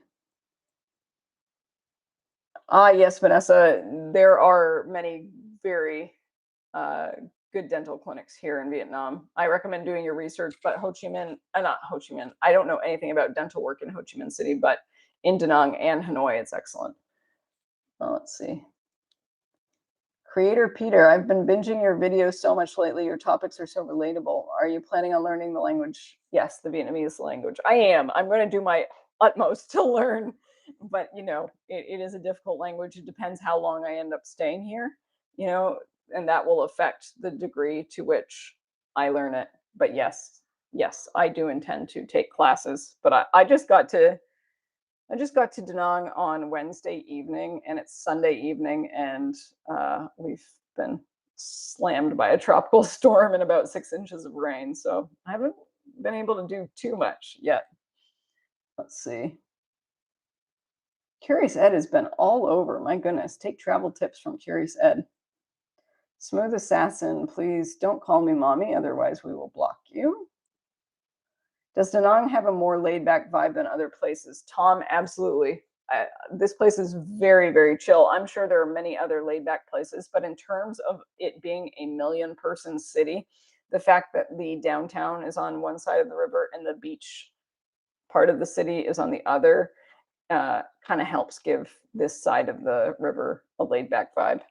Yes, Vanessa, there are many very uh, good dental clinics here in Vietnam. I recommend doing your research, but Ho Chi Minh, not Ho Chi Minh, I don't know anything about dental work in Ho Chi Minh City, but in Da Nang and Hanoi, it's excellent. Let's see. Creator Peter, I've been binging your videos so much lately. Your topics are so relatable. Are you planning on learning the language? Yes, the Vietnamese language. I am. I'm going to do my utmost to learn, but it is a difficult language. It depends how long I end up staying here, and that will affect the degree to which I learn it. But yes, I do intend to take classes. But I just got to Da Nang on Wednesday evening, and it's Sunday evening, and we've been slammed by a tropical storm and about 6 inches of rain. So I haven't been able to do too much yet. Let's see. Curious Ed has been all over. My goodness. Take travel tips from Curious Ed. Smooth Assassin, please don't call me mommy, otherwise we will block you. Does Da Nang have a more laid back vibe than other places? Tom, absolutely. This place is very, very chill. I'm sure there are many other laid back places, but in terms of it being a million-person city, the fact that the downtown is on one side of the river and the beach part of the city is on the other kind of helps give this side of the river a laid back vibe.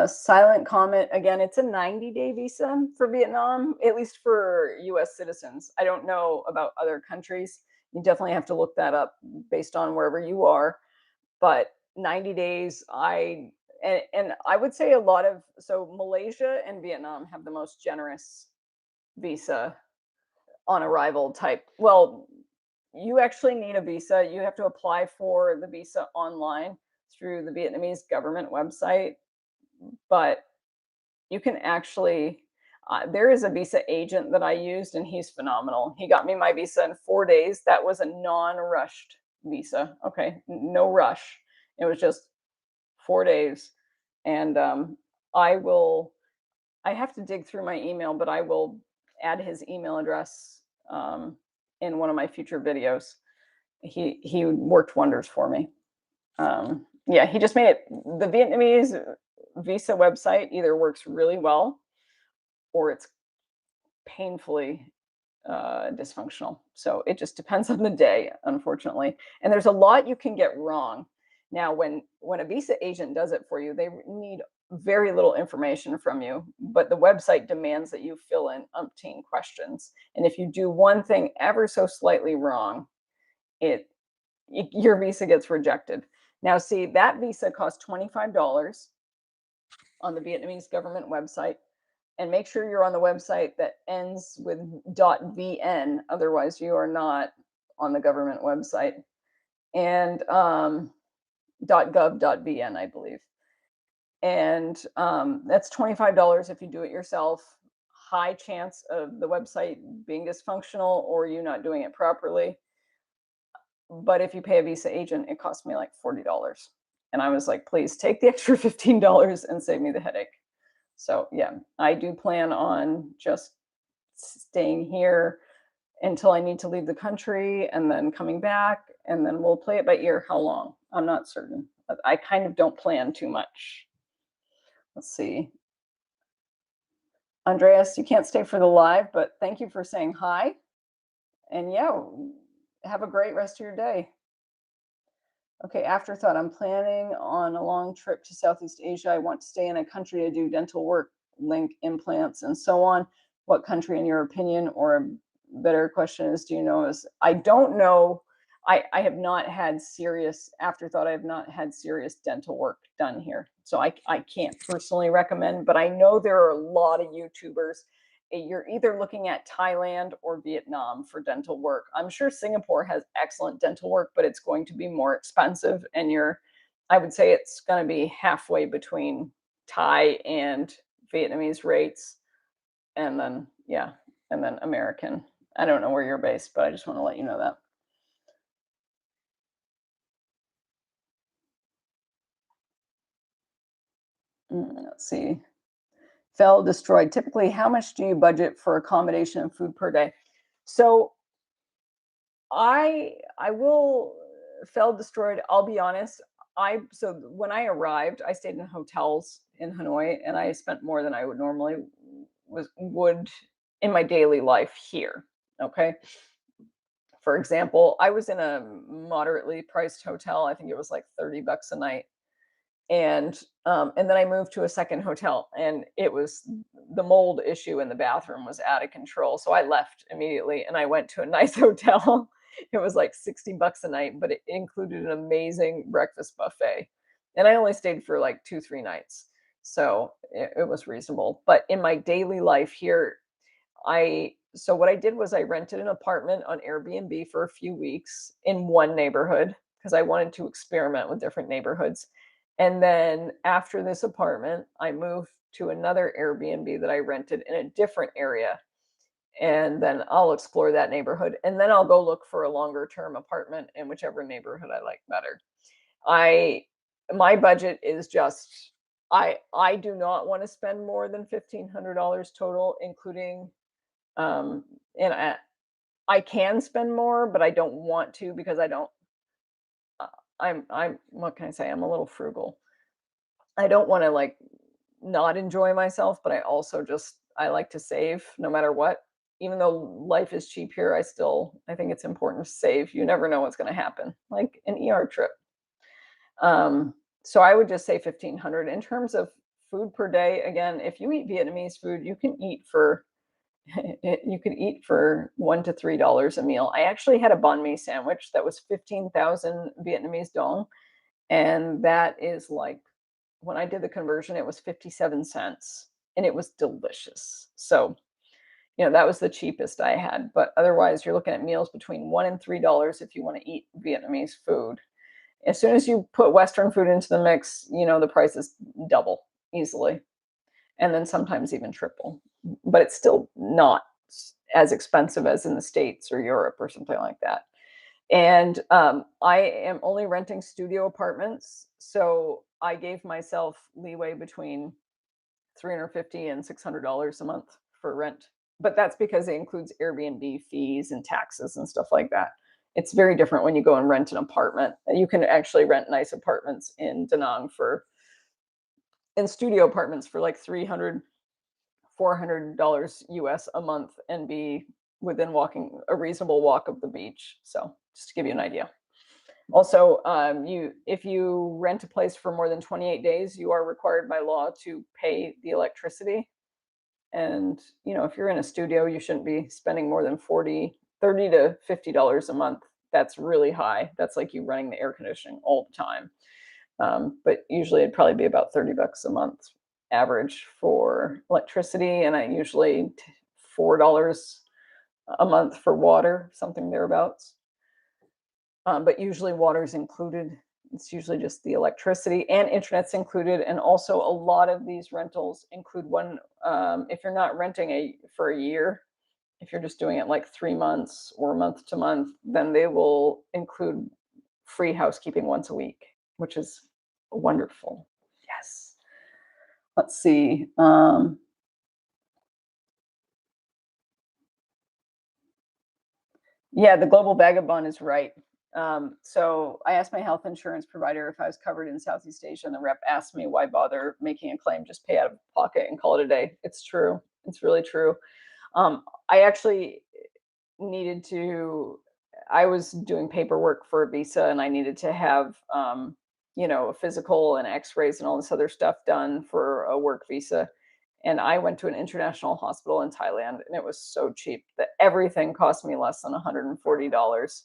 Silent comment, again, it's a 90-day visa for Vietnam, at least for US citizens. I don't know about other countries. You definitely have to look that up based on wherever you are. But 90 days. And I would say a lot of so Malaysia and Vietnam have the most generous visa on arrival type. Well, you actually need a visa. You have to apply for the visa online through the Vietnamese government website, but you can actually there is a visa agent that I used, and he's phenomenal. He got me my visa in 4 days. That was a non-rushed visa. Okay, no rush. It was just 4 days, and I will. I have to dig through my email, but I will add his email address in one of my future videos. He worked wonders for me. Yeah, he just made it. The Vietnamese visa website either works really well or it's painfully dysfunctional. So it just depends on the day, unfortunately. And there's a lot you can get wrong. Now, when a visa agent does it for you, they need very little information from you, but the website demands that you fill in umpteen questions. And if you do one thing ever so slightly wrong, it your visa gets rejected. Now, see, that visa costs $25 on the Vietnamese government website, and make sure you're on the website that ends with .vn. Otherwise, you are not on the government website. And .gov.vn, I believe. And that's $25 if you do it yourself. High chance of the website being dysfunctional or you not doing it properly. But if you pay a visa agent, it cost me like $40. And I was like, please take the extra $15 and save me the headache. So yeah, I do plan on just staying here until I need to leave the country and then coming back, and then we'll play it by ear. How long? I'm not certain. But I kind of don't plan too much. Let's see. Andreas, you can't stay for the live, but thank you for saying hi. And yeah, have a great rest of your day. Okay, afterthought. I'm planning on a long trip to Southeast Asia. I want to stay in a country to do dental work, link implants, and so on. What country, in your opinion? Or a better question is, do you know? Is I don't know. I have not had serious afterthought. I have not had serious dental work done here, so I can't personally recommend. But I know there are a lot of YouTubers. You're either looking at Thailand or Vietnam for dental work. I'm sure Singapore has excellent dental work, but it's going to be more expensive. And I would say it's going to be halfway between Thai and Vietnamese rates. And then, yeah, and then American. I don't know where you're based, but I just want to let you know that. Let's see. Fell, destroyed. Typically, how much do you budget for accommodation and food per day? So I will fell, destroyed. I'll be honest. So when I arrived, I stayed in hotels in Hanoi, and I spent more than I would normally would in my daily life here. Okay. For example, I was in a moderately priced hotel. I think it was like $30 a night. And then I moved to a second hotel, and it was the mold issue in the bathroom was out of control. So I left immediately and I went to a nice hotel. It was like $60 a night, but it included an amazing breakfast buffet. And I only stayed for like 2, 3 nights. So it was reasonable. But in my daily life here, so what I did was I rented an apartment on Airbnb for a few weeks in one neighborhood because I wanted to experiment with different neighborhoods. And then after this apartment, I moved to another Airbnb that I rented in a different area. And then I'll explore that neighborhood. And then I'll go look for a longer term apartment in whichever neighborhood I like better. My budget is just I do not want to spend more than $1,500 total, including and I can spend more, but I don't want to because I don't I'm what can I say? I'm a little frugal. I don't want to like not enjoy myself, but I like to save no matter what. Even though life is cheap here, I think it's important to save. You never know what's going to happen, like an ER trip. So I would just say 1,500 in terms of food per day. Again, if you eat Vietnamese food, you can eat for $1 to $3 a meal. I actually had a banh mi sandwich that was 15,000 Vietnamese dong, And that is like, when I did the conversion, it was 57 cents and it was delicious. So, that was the cheapest I had. But otherwise, you're looking at meals between $1 and $3 if you want to eat Vietnamese food. As soon as you put Western food into the mix, the prices double easily, and then sometimes even triple. But it's still not as expensive as in the States or Europe or something like that. And I am only renting studio apartments, so I gave myself leeway between 350 and $600 a month for rent. But that's because it includes Airbnb fees and taxes and stuff like that. It's very different when you go and rent an apartment. You can actually rent nice apartments in Da Nang in studio apartments for like 300, $400 US a month and be within walking a reasonable walk of the beach. So just to give you an idea. Also, if you rent a place for more than 28 days, you are required by law to pay the electricity. And, if you're in a studio, you shouldn't be spending more than 30 to $50 a month. That's really high. That's like you running the air conditioning all the time. But usually it'd probably be about $30 a month average for electricity, and I usually $4 a month for water, something thereabouts. But usually water's included. It's usually just the electricity, and internet's included. And also a lot of these rentals include one, if you're not renting for a year, if you're just doing it like 3 months or month to month, then they will include free housekeeping once a week, which is wonderful. Yes. Let's see. Yeah, the global vagabond is right. So I asked my health insurance provider if I was covered in Southeast Asia, and the rep asked me, why bother making a claim? Just pay out of pocket and call it a day. It's true. It's really true. I actually needed to, I was doing paperwork for a visa, and I needed to have, a physical and x-rays and all this other stuff done for a work visa. And I went to an international hospital in Thailand, and it was so cheap that everything cost me less than $140.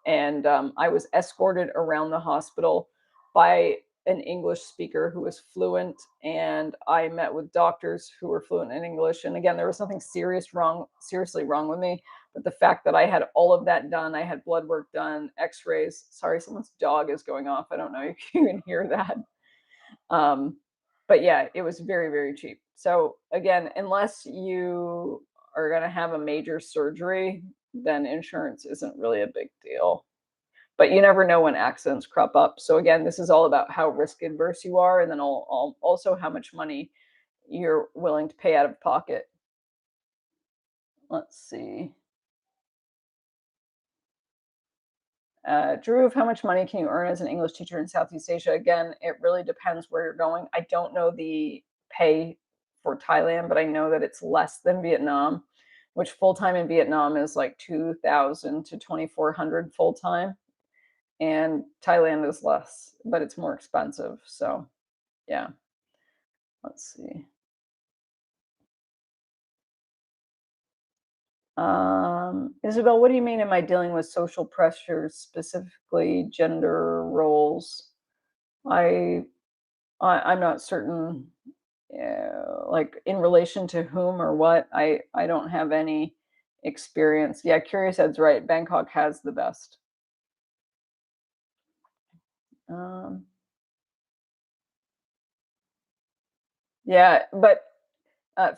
And I was escorted around the hospital by an English speaker who was fluent, and I met with doctors who were fluent in English. And again, there was nothing seriously wrong with me, but the fact that I had all of that done, I had blood work done, X-rays. Sorry, someone's dog is going off. I don't know if you can hear that. Um, but yeah, it was very, very cheap. So again, unless you are going to have a major surgery, then insurance isn't really a big deal. But you never know when accidents crop up. So again, this is all about how risk adverse you are, and then also how much money you're willing to pay out of pocket. Let's see. Drew, how much money can you earn as an English teacher in Southeast Asia? Again, it really depends where you're going. I don't know the pay for Thailand, but I know that it's less than Vietnam, which full-time in Vietnam is like 2,000 to 2,400 full-time. And Thailand is less, but it's more expensive. So yeah, let's see. Isabel, what do you mean, am I dealing with social pressures, specifically gender roles? I, I'm not certain, like in relation to whom or what. I don't have any experience. Yeah, Curious Ed's right. Bangkok has the best. Um, yeah, but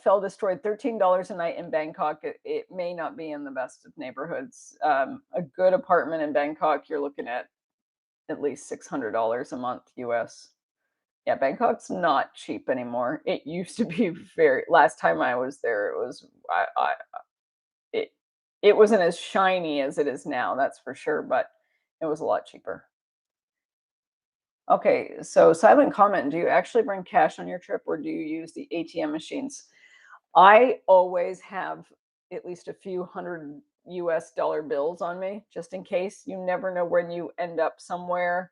fell destroyed, $13 a night in Bangkok. It may not be in the best of neighborhoods. A good apartment in Bangkok, you're looking at least $600 a month US. Yeah, Bangkok's not cheap anymore. It used to be very. Last time I was there, it was it it wasn't as shiny as it is now. That's for sure, but it was a lot cheaper. Okay, so silent comment. Do you actually bring cash on your trip, or do you use the ATM machines? I always have at least a few hundred US dollar bills on me, just in case. You never know when you end up somewhere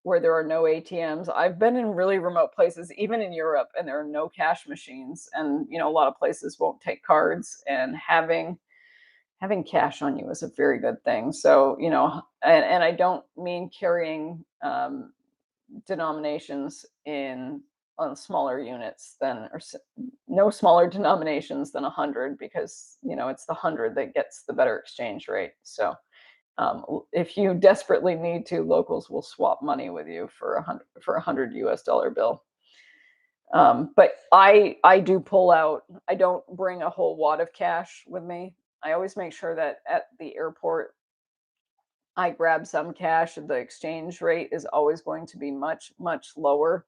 where there are no ATMs. I've been in really remote places, even in Europe, and there are no cash machines. And a lot of places won't take cards, and having cash on you is a very good thing. So, and I don't mean carrying denominations on smaller units than, no smaller denominations than 100, because it's the 100 that gets the better exchange rate. So if you desperately need to, locals will swap money with you for a $100 US bill. But I do pull out. I don't bring a whole wad of cash with me. I always make sure that at the airport I grab some cash. The exchange rate is always going to be much, much lower,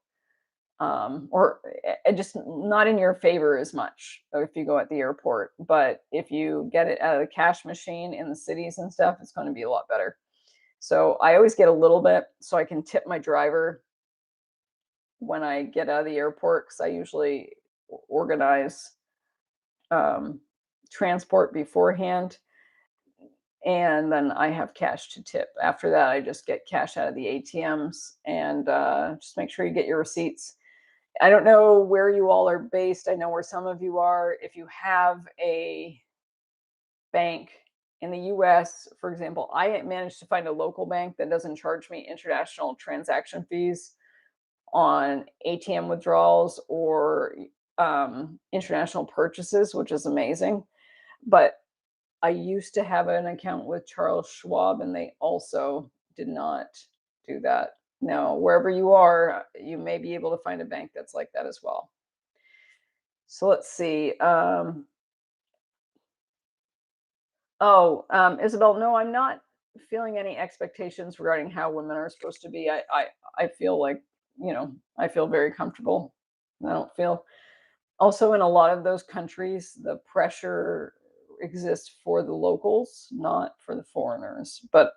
or just not in your favor as much if you go at the airport. But if you get it out of the cash machine in the cities and stuff, it's going to be a lot better. So I always get a little bit so I can tip my driver when I get out of the airport, because I usually organize transport beforehand, and then I have cash to tip. After that, I just get cash out of the ATMs, and just make sure you get your receipts. I don't know where you all are based. I know where some of you are. If you have a bank in the US, for example, I managed to find a local bank that doesn't charge me international transaction fees on ATM withdrawals or international purchases, which is amazing. But I used to have an account with Charles Schwab, and they also did not do that. Now, wherever you are, you may be able to find a bank that's like that as well. So let's see. Isabel, no, I'm not feeling any expectations regarding how women are supposed to be. I feel like, I feel very comfortable. I don't feel. Also, in a lot of those countries, the pressure exists for the locals, not for the foreigners. But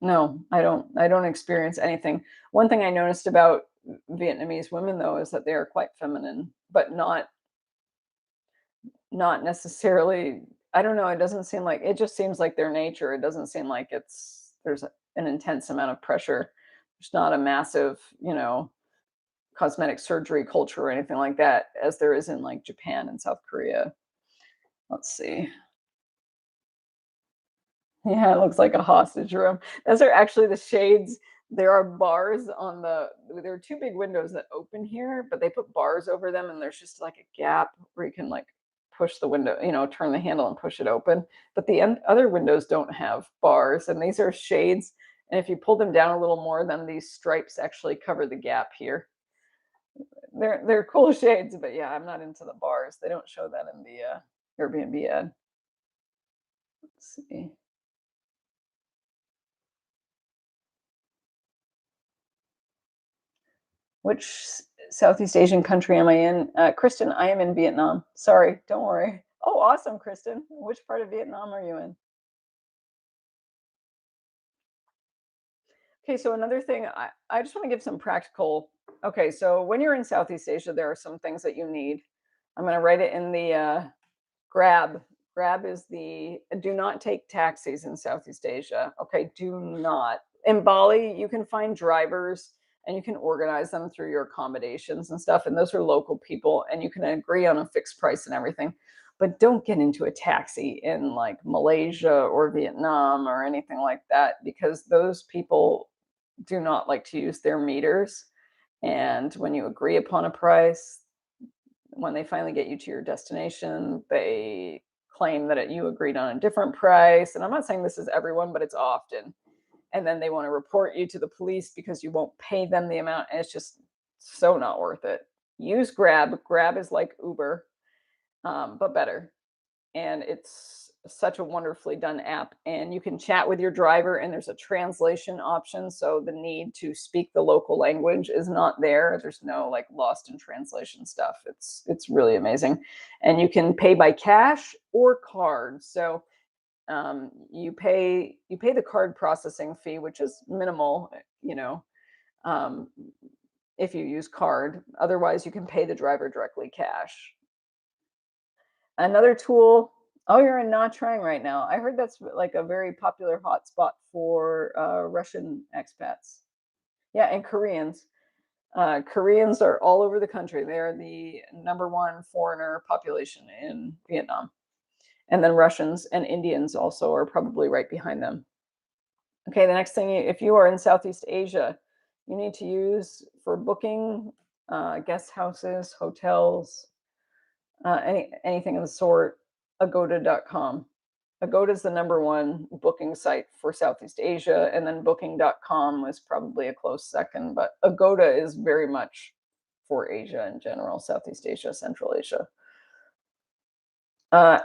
no, I don't experience anything. One thing I noticed about Vietnamese women, though, is that they are quite feminine, but not necessarily. I don't know, it doesn't seem like, it just seems like their nature. It doesn't seem like there's an intense amount of pressure. There's not a massive, cosmetic surgery culture or anything like that, as there is in like Japan and South Korea. Let's see. Yeah, it looks like a hostage room. Those are actually the shades. There are bars there are two big windows that open here, but they put bars over them, and there's just like a gap where you can like push the window, turn the handle and push it open. But the other windows don't have bars, and these are shades. And if you pull them down a little more, then these stripes actually cover the gap here. They're cool shades, but yeah, I'm not into the bars. They don't show that in the Airbnb ad. Let's see. Which Southeast Asian country am I in? Kristen, I am in Vietnam. Sorry, don't worry. Oh, awesome, Kristen. Which part of Vietnam are you in? Okay, so another thing, I just want to give some practical. Okay, so when you're in Southeast Asia, there are some things that you need. I'm going to write it in the Grab. Grab is do not take taxis in Southeast Asia. Okay, do not. In Bali, you can find drivers and you can organize them through your accommodations and stuff. And those are local people, and you can agree on a fixed price and everything. But don't get into a taxi in like Malaysia or Vietnam or anything like that, because those people do not like to use their meters. And when you agree upon a price, when they finally get you to your destination, they claim that you agreed on a different price. And I'm not saying this is everyone, but it's often. And then they want to report you to the police because you won't pay them the amount. And it's just so not worth it. Use Grab. Grab is like Uber, but better. And it's such a wonderfully done app. And you can chat with your driver, and there's a translation option. So the need to speak the local language is not there. There's no like lost in translation stuff. It's really amazing. And you can pay by cash or card. So you pay the card processing fee, which is minimal, if you use card. Otherwise, you can pay the driver directly cash. Another tool. Oh, you're in Nha Trang right now. I heard that's like a very popular hotspot for Russian expats. Yeah, and Koreans. Koreans are all over the country. They are the #1 foreigner population in Vietnam. And then Russians and Indians also are probably right behind them. Okay, the next thing, if you are in Southeast Asia, you need to use for booking guest houses, hotels, anything of the sort, agoda.com. Agoda is the number one booking site for Southeast Asia, and then booking.com is probably a close second, but Agoda is very much for Asia in general, Southeast Asia, Central Asia. Uh,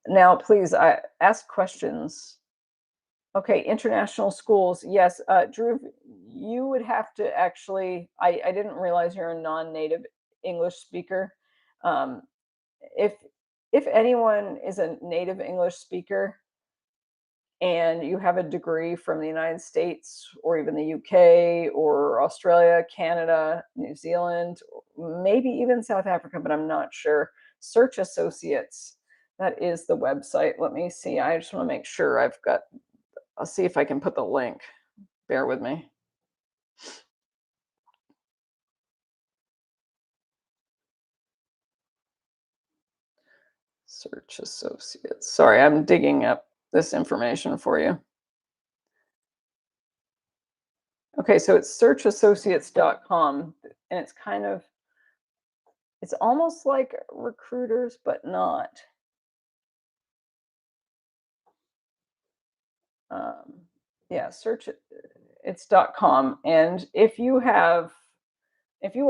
Now, please ask questions. Okay, international schools. Yes, Drew, you would have to actually. I didn't realize you're a non-native English speaker. Um, if if anyone is a native English speaker and you have a degree from the United States or even the UK or Australia, Canada, New Zealand, maybe even South Africa, but I'm not sure. Search Associates. That is the website. Let me see. I just want to make sure I'll see if I can put the link. Bear with me. Search Associates. Sorry, I'm digging up this information for you. Okay, so it's searchassociates.com, and it's almost like recruiters, but not. Yeah, it's.com. And if you are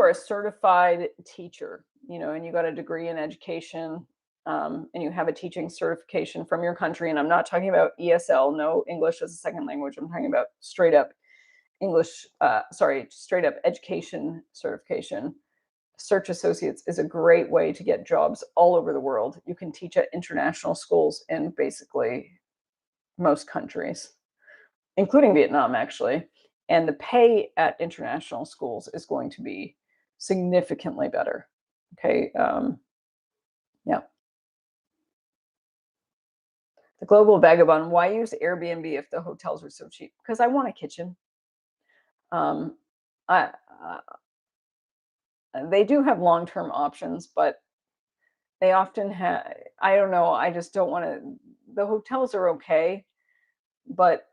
a certified teacher, and you got a degree in education, and you have a teaching certification from your country, and I'm not talking about ESL, no English as a second language. I'm talking about straight up straight up education certification. Search Associates is a great way to get jobs all over the world. You can teach at international schools in basically most countries, including Vietnam, actually. And the pay at international schools is going to be significantly better. Okay. Yeah. The Global Vagabond. Why use Airbnb if the hotels are so cheap? Because I want a kitchen. Um, I, they do have long-term options, but they often have. I don't know. I just don't want to. The hotels are okay, but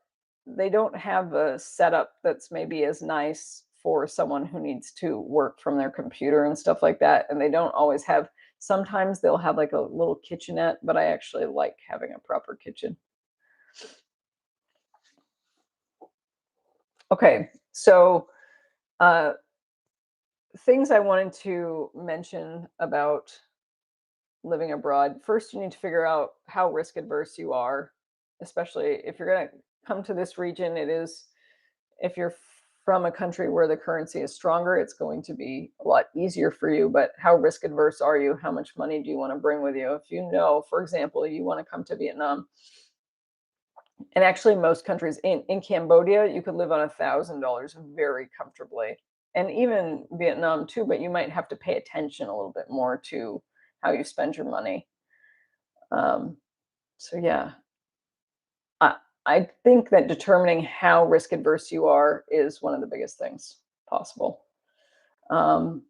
they don't have a setup that's maybe as nice for someone who needs to work from their computer and stuff like that. And they don't always have. Sometimes they'll have like a little kitchenette, but I actually like having a proper kitchen. Okay, so things I wanted to mention about living abroad. First, you need to figure out how risk adverse you are, especially if you're going to come to this region. If you're from a country where the currency is stronger, it's going to be a lot easier for you. But how risk adverse are you? How much money do you want to bring with you? If you know, for example, you want to come to Vietnam, and actually most countries in Cambodia, you could live on $1,000 very comfortably, and even Vietnam too, but you might have to pay attention a little bit more to how you spend your money. So yeah, I, I think that determining how risk adverse you are is one of the biggest things possible. Um,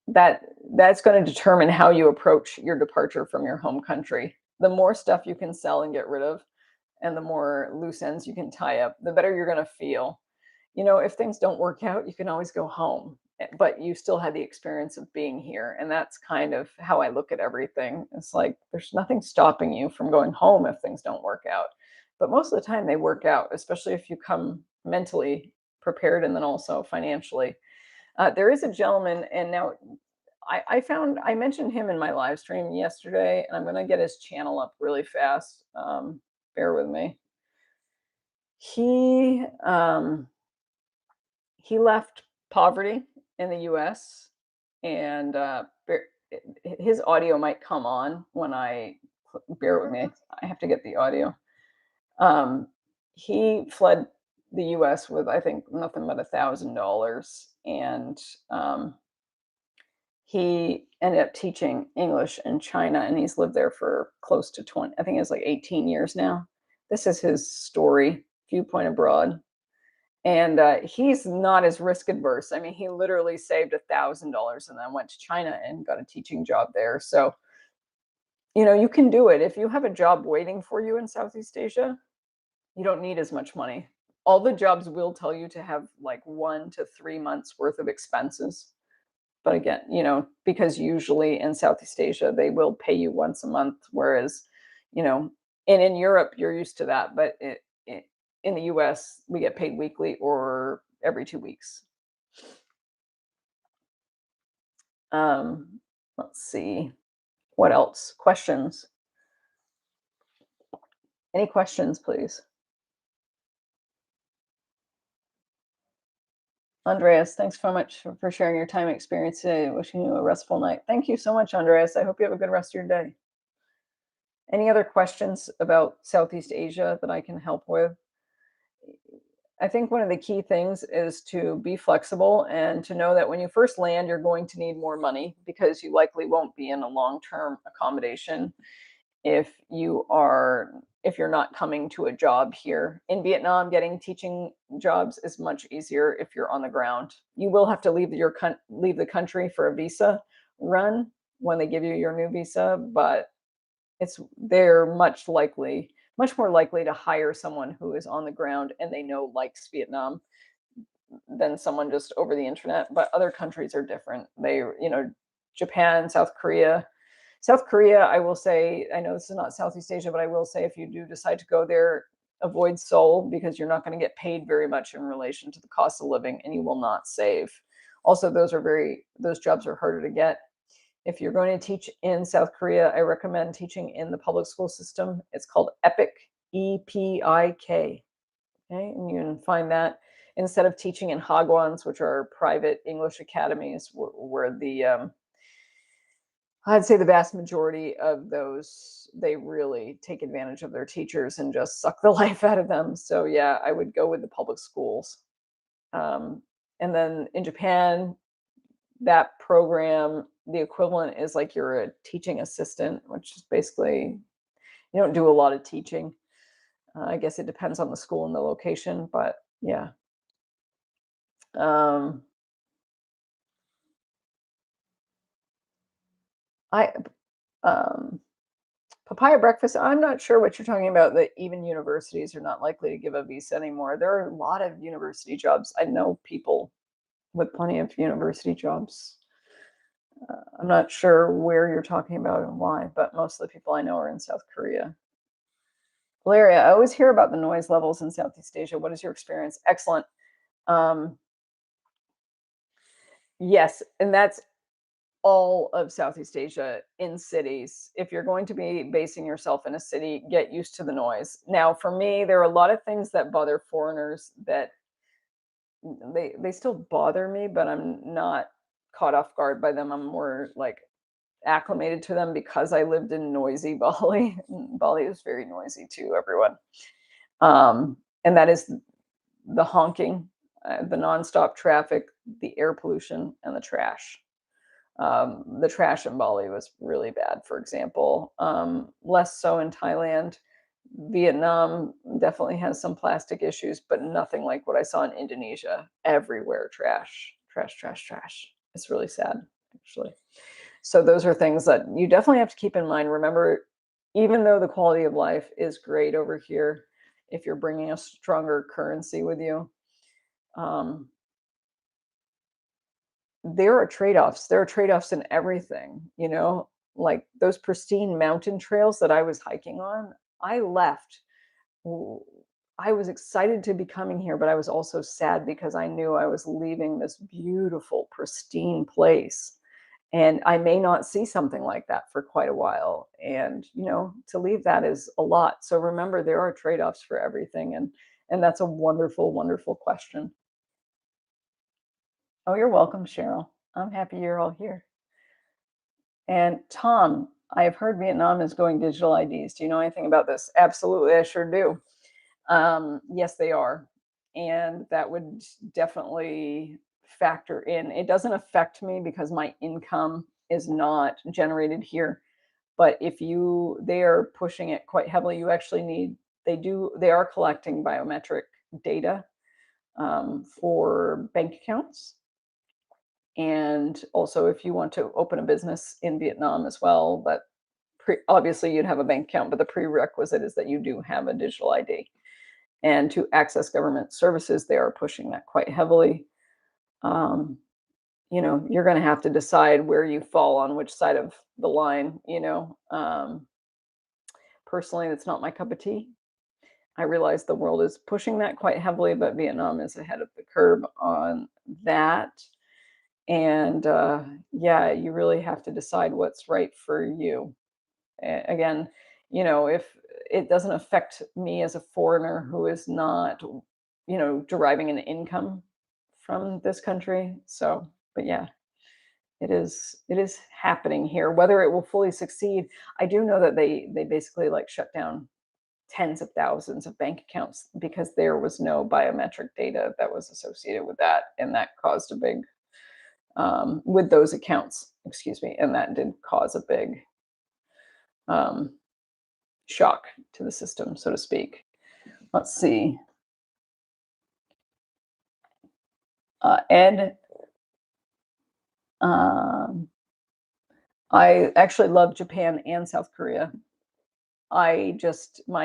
that's going to determine how you approach your departure from your home country. The more stuff you can sell and get rid of, and the more loose ends you can tie up, the better you're going to feel. If things don't work out, you can always go home, but you still had the experience of being here. And that's kind of how I look at everything. It's like there's nothing stopping you from going home if things don't work out. But most of the time they work out, especially if you come mentally prepared and then also financially. There is a gentleman, and now I mentioned him in my live stream yesterday, and I'm going to get his channel up really fast. Bear with me. He left poverty in the US, and his audio might come on when bear with me. I have to get the audio. He fled the US with, I think, nothing but $1,000, and he ended up teaching English in China, and he's lived there for close to 20, I think it's like 18 years now. This is his story, Viewpoint Abroad. And he's not as risk adverse. I mean, he literally saved $1,000 and then went to China and got a teaching job there. So, you can do it. If you have a job waiting for you in Southeast Asia, you don't need as much money. all the jobs will tell you to have like 1 to 3 months worth of expenses. But again, because usually in Southeast Asia, they will pay you once a month, whereas, you know, and in Europe, you're used to that. But in the US, we get paid weekly or every 2 weeks. Um, let's see. What else? Questions? Any questions, please? Andreas, thanks so much for sharing your time and experience today. Wishing you a restful night. Thank you so much, Andreas. I hope you have a good rest of your day. Any other questions about Southeast Asia that I can help with? I think one of the key things is to be flexible and to know that when you first land, you're going to need more money because you likely won't be in a long-term accommodation if you're not coming to a job here. In Vietnam, getting teaching jobs is much easier if you're on the ground. You will have to leave the country for a visa run when they give you your new visa, but they're much more likely to hire someone who is on the ground and they know likes Vietnam than someone just over the internet. But other countries are different. Japan, South Korea. South Korea, I will say, I know this is not Southeast Asia, but I will say if you do decide to go there, avoid Seoul because you're not going to get paid very much in relation to the cost of living and you will not save. Also, those jobs are harder to get. If you're going to teach in South Korea, I recommend teaching in the public school system. It's called EPIK, EPIK. Okay, and you can find that instead of teaching in hagwons, which are private English academies, where I'd say the vast majority of those, they really take advantage of their teachers and just suck the life out of them. So yeah, I would go with the public schools. And then in Japan, that program, the equivalent is like you're a teaching assistant, which is basically, you don't do a lot of teaching. I guess it depends on the school and the location, but yeah. I Papaya breakfast, I'm not sure what you're talking about, that even universities are not likely to give a visa anymore. There are a lot of university jobs. I know people with plenty of university jobs. I'm not sure where you're talking about and why, but most of the people I know are in South Korea. Valeria, I always hear about the noise levels in Southeast Asia. What is your experience? Excellent. Yes, and that's all of Southeast Asia in cities. If you're going to be basing yourself in a city, get used to the noise. Now, for me, there are a lot of things that bother foreigners that they still bother me, but I'm not caught off guard by them. I'm more like acclimated to them because I lived in noisy Bali. Bali is very noisy too, everyone. And that is the honking, the nonstop traffic, the air pollution, and the trash. The trash in Bali was really bad, for example. Less so in Thailand. Vietnam definitely has some plastic issues, but nothing like what I saw in Indonesia. Everywhere trash, trash, trash, trash. It's really sad, actually. So those are things that you definitely have to keep in mind. Remember, even though the quality of life is great over here, if you're bringing a stronger currency with you, there are trade-offs. There are trade-offs in everything, like those pristine mountain trails that I was hiking on. I left. I was excited to be coming here, but I was also sad because I knew I was leaving this beautiful, pristine place. And I may not see something like that for quite a while. And, to leave that is a lot. So remember, there are trade-offs for everything. And that's a wonderful, wonderful question. Oh, you're welcome, Cheryl. I'm happy you're all here. And Tom, I have heard Vietnam is going digital IDs. Do you know anything about this? Absolutely, I sure do. Yes, they are. And that would definitely factor in. It doesn't affect me because my income is not generated here. But they are pushing it quite heavily. You actually they are collecting biometric data for bank accounts. And also, if you want to open a business in Vietnam as well, but obviously you'd have a bank account, but the prerequisite is that you do have a digital ID. And to access government services, they are pushing that quite heavily. Um, you're going to have to decide where you fall on which side of the line. Personally, it's not my cup of tea. I realize the world is pushing that quite heavily, but Vietnam is ahead of the curve on that. And yeah, you really have to decide what's right for you. Again, if it doesn't affect me as a foreigner who is not, deriving an income from this country. So, but yeah, it is happening here. Whether it will fully succeed, I do know that they basically like shut down tens of thousands of bank accounts because there was no biometric data that was associated with that, and that caused a big with those accounts, excuse me, and that did cause a big um, shock to the system, so to speak. Let's see. Ed, um, I actually love Japan and South Korea. My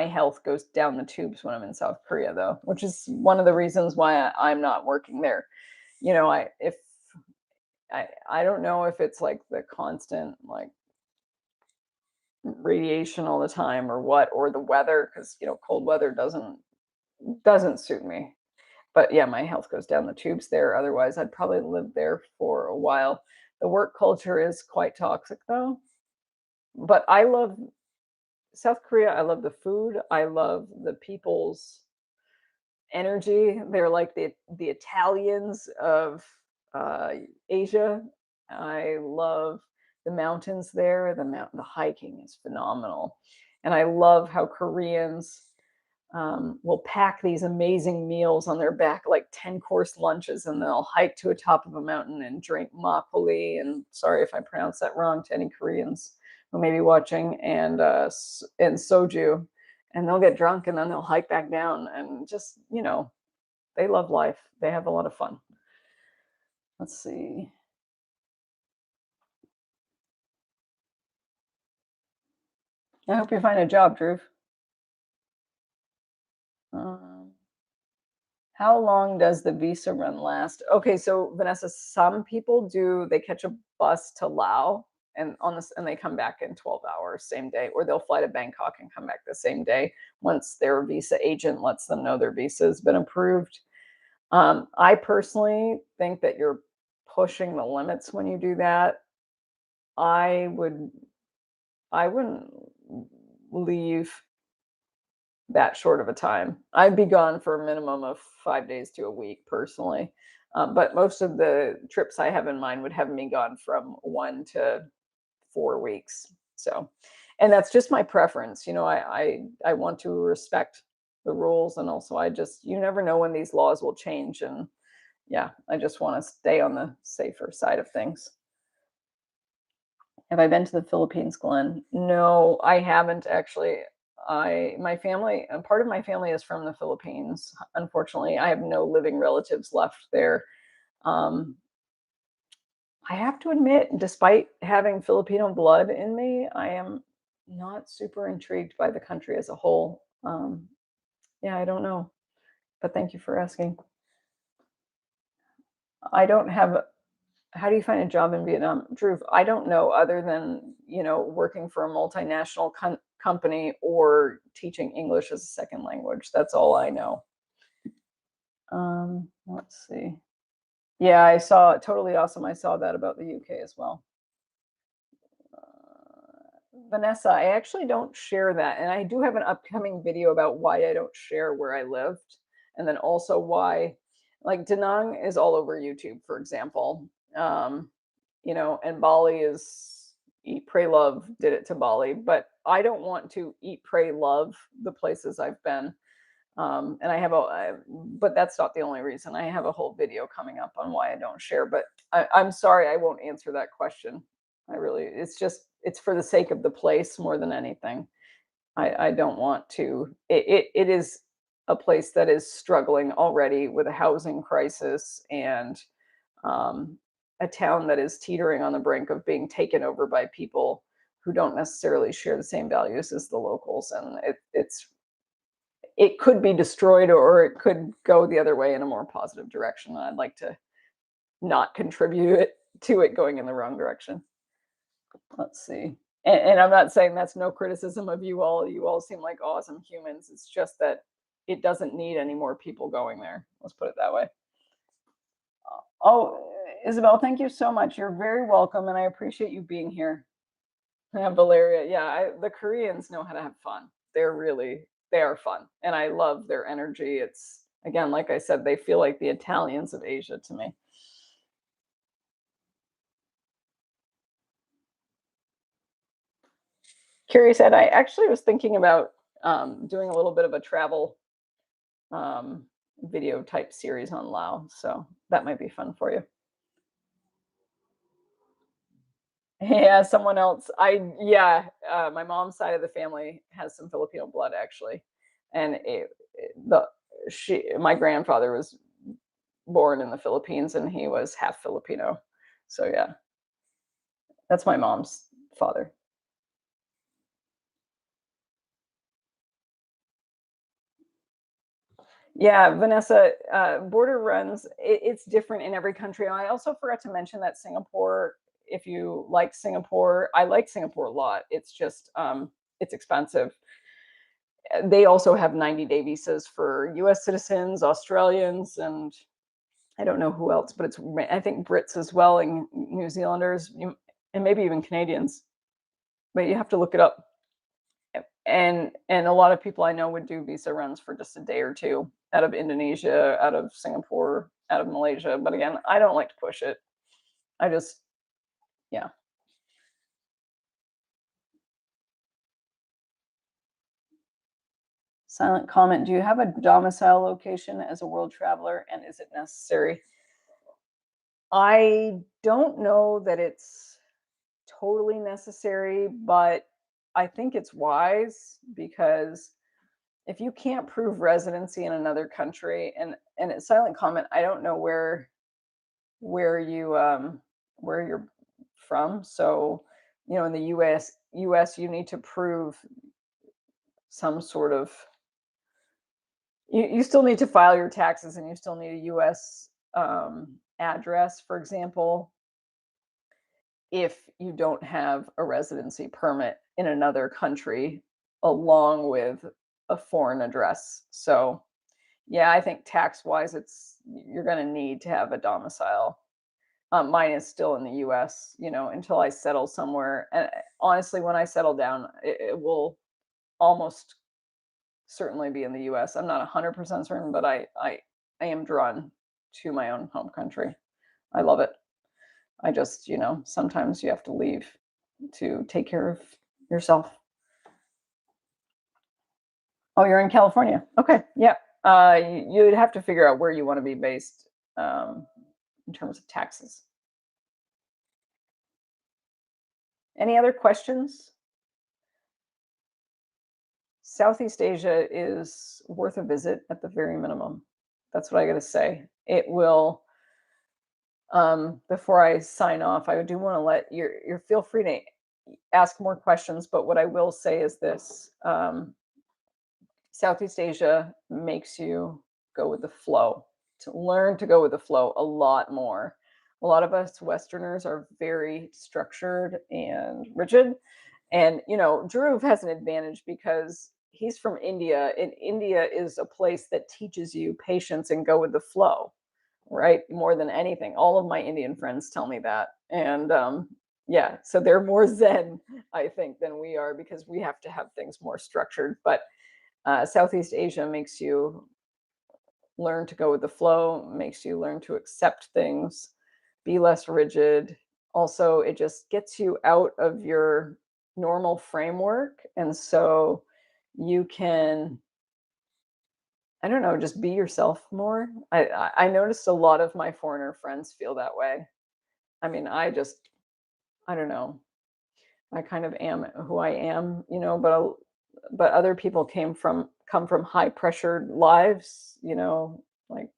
health goes down the tubes when I'm in South Korea, though, which is one of the reasons why I'm not working there. I don't know if it's like the constant like radiation all the time or what, or the weather, because cold weather doesn't suit me. But yeah, my health goes down the tubes there. Otherwise, I'd probably live there for a while. The work culture is quite toxic though. But I love South Korea. I love the food. I love the people's energy. They're like the Italians of uh, Asia. I love the mountains there. The hiking is phenomenal, and I love how Koreans will pack these amazing meals on their back, like 10-course lunches, and they'll hike to a top of a mountain and drink makgeolli. And sorry if I pronounced that wrong to any Koreans who may be watching, and soju, and they'll get drunk and then they'll hike back down and just they love life. They have a lot of fun. Let's see. I hope you find a job, Drew. Um, How long does the visa run last? Okay, so Vanessa, some people they catch a bus to Laos and they come back in 12 hours, same day, or they'll fly to Bangkok and come back the same day once their visa agent lets them know their visa has been approved. I personally think that you're pushing the limits when you do that. I would I wouldn't leave that short of a time. I'd be gone for a minimum of 5 days to a week personally. But most of the trips I have in mind would have me gone from 1 to 4 weeks. So, and that's just my preference. I want to respect the rules, and also you never know when these laws will change, and yeah, I just want to stay on the safer side of things. Have I been to the Philippines, Glenn? No, I haven't actually. My family, and part of my family is from the Philippines. Unfortunately, I have no living relatives left there. Um, I have to admit, despite having Filipino blood in me, I am not super intrigued by the country as a whole. Yeah, I don't know, but thank you for asking. I don't have How do you find a job in Vietnam? Drew, I don't know other than, working for a multinational company or teaching English as a second language. That's all I know. Let's see. Yeah, I saw totally awesome. I saw that about the UK as well. Vanessa, I actually don't share that. And I do have an upcoming video about why I don't share where I lived. And then also why, like, Da Nang is all over YouTube, for example. And Bali is Eat, Pray, Love did it to Bali. But I don't want to eat, pray, love the places I've been. And but that's not the only reason. I have a whole video coming up on why I don't share. But I'm sorry, I won't answer that question. It's for the sake of the place more than anything. I don't want to. It is a place that is struggling already with a housing crisis, and a town that is teetering on the brink of being taken over by people who don't necessarily share the same values as the locals. And it could be destroyed or it could go the other way in a more positive direction. And I'd like to not contribute to it going in the wrong direction. Let's see. And I'm not saying that's no criticism of you all. You all seem like awesome humans. It's just that it doesn't need any more people going there. Let's put it that way. Oh, Isabel, thank you so much. You're very welcome, and I appreciate you being here. Yeah, Valeria, yeah, the Koreans know how to have fun. They are fun, and I love their energy. It's again, like I said, they feel like the Italians of Asia to me. Carrie said, I actually was thinking about doing a little bit of a travel um, video type series on Lao, so that might be fun for you. Yeah, someone else. My mom's side of the family has some Filipino blood actually, and my grandfather was born in the Philippines and he was half Filipino. So yeah, that's my mom's father. Yeah, Vanessa, border runs, it's different in every country. I also forgot to mention that Singapore, if you like Singapore, I like Singapore a lot. It's just, it's expensive. They also have 90-day visas for US citizens, Australians, and I don't know who else, but I think Brits as well, and New Zealanders, and maybe even Canadians. But you have to look it up. And a lot of people I know would do visa runs for just a day or two out of Indonesia, out of Singapore, out of Malaysia. But again, I don't like to push it. I just, yeah. Silent comment. Do you have a domicile location as a world traveler, and is it necessary? I don't know that it's totally necessary, but I think it's wise because if you can't prove residency in another country, and it's silent comment, I don't know where you where you're from. So, in the US you need to prove some sort of you still need to file your taxes and you still need a US address, for example, if you don't have a residency permit in another country along with a foreign address. So, yeah, I think tax wise, you're going to need to have a domicile. Mine is still in the US, until I settle somewhere. And honestly, when I settle down, it will almost certainly be in the US. I'm not 100% certain, but I am drawn to my own home country. I love it. I just, sometimes you have to leave to take care of yourself. Oh, you're in California. Okay. Yeah. You'd have to figure out where you want to be based in terms of taxes. Any other questions? Southeast Asia is worth a visit at the very minimum. That's what I got to say. It will. Before I sign off, I do want to let you feel free to ask more questions. But what I will say is this: Southeast Asia makes you go with the flow. To learn to go with the flow a lot more. A lot of us Westerners are very structured and rigid. And, Dhruv has an advantage because he's from India, and India is a place that teaches you patience and go with the flow, right? More than anything. All of my Indian friends tell me that. And yeah, so they're more Zen, I think, than we are because we have to have things more structured. But Southeast Asia makes you learn to go with the flow, makes you learn to accept things, be less rigid. Also, it just gets you out of your normal framework. And so you can, I don't know, just be yourself more. I noticed a lot of my foreigner friends feel that way. I mean, I don't know. I kind of am who I am, but other people come from high pressured lives, like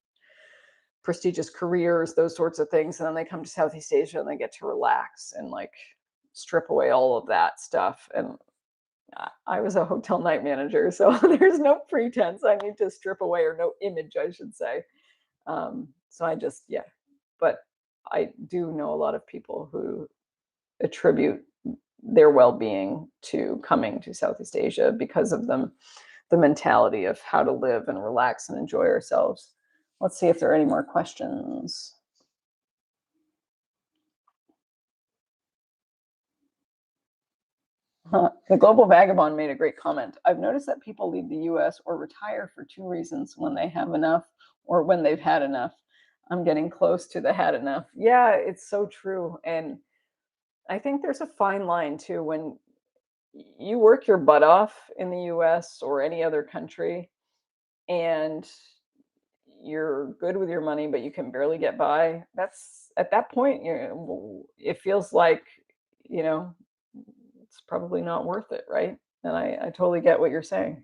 prestigious careers, those sorts of things, and then they come to Southeast Asia and they get to relax and like strip away all of that stuff. And I was a hotel night manager, so there's no pretense I need to strip away, or no image, I should say. So I just, yeah. But I do know a lot of people who attribute their well-being to coming to Southeast Asia because of the mentality of how to live and relax and enjoy ourselves. Let's see if there are any more questions. The Global Vagabond made a great comment. I've noticed that people leave the US or retire for two reasons: when they have enough or when they've had enough. I'm getting close to the had enough. Yeah, it's so true. And I think there's a fine line too when you work your butt off in the US or any other country, and you're good with your money, but you can barely get by. That's at that point, it feels like, you know, it's probably not worth it, right? And I totally get what you're saying.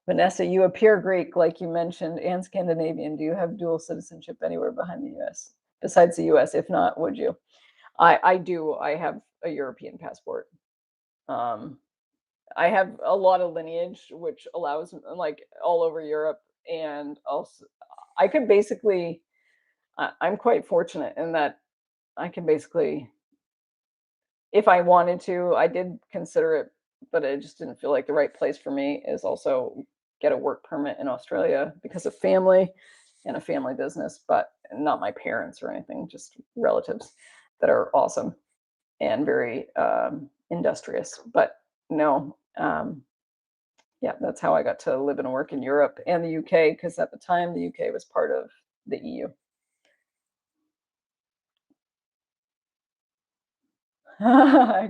Vanessa, you appear Greek, like you mentioned, and Scandinavian. Do you have dual citizenship anywhere behind the US, besides the US? If not, would you? I do. I have a European passport. Um, I have a lot of lineage, which allows like all over Europe, and also I could basically. I'm quite fortunate in that I can basically, if I wanted to, I did consider it, but it just didn't feel like the right place for me. Is also get a work permit in Australia because of family and a family business, but not my parents or anything, just relatives that are awesome and very industrious. But no, yeah, that's how I got to live and work in Europe and the UK, because at the time the UK was part of the EU.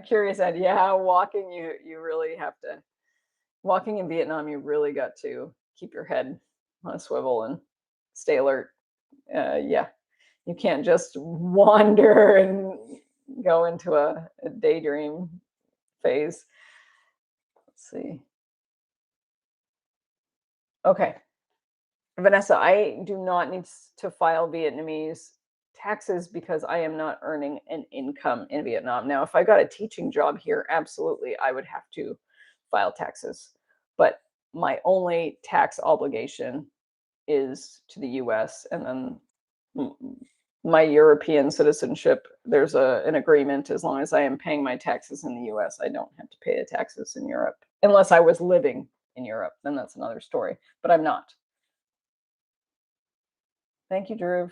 Curious Ed, yeah, walking, you really have to, walking in Vietnam, you really got to keep your head on a swivel and stay alert. Yeah, you can't just wander and go into a daydream phase. Let's see. Okay. Vanessa, I do not need to file Vietnamese taxes because I am not earning an income in Vietnam. Now, if I got a teaching job here, absolutely, I would have to file taxes. But my only tax obligation is to the US. And then my European citizenship, there's an agreement. As long as I am paying my taxes in the US, I don't have to pay the taxes in Europe. Unless I was living in Europe, then that's another story. But I'm not. Thank you, Drew.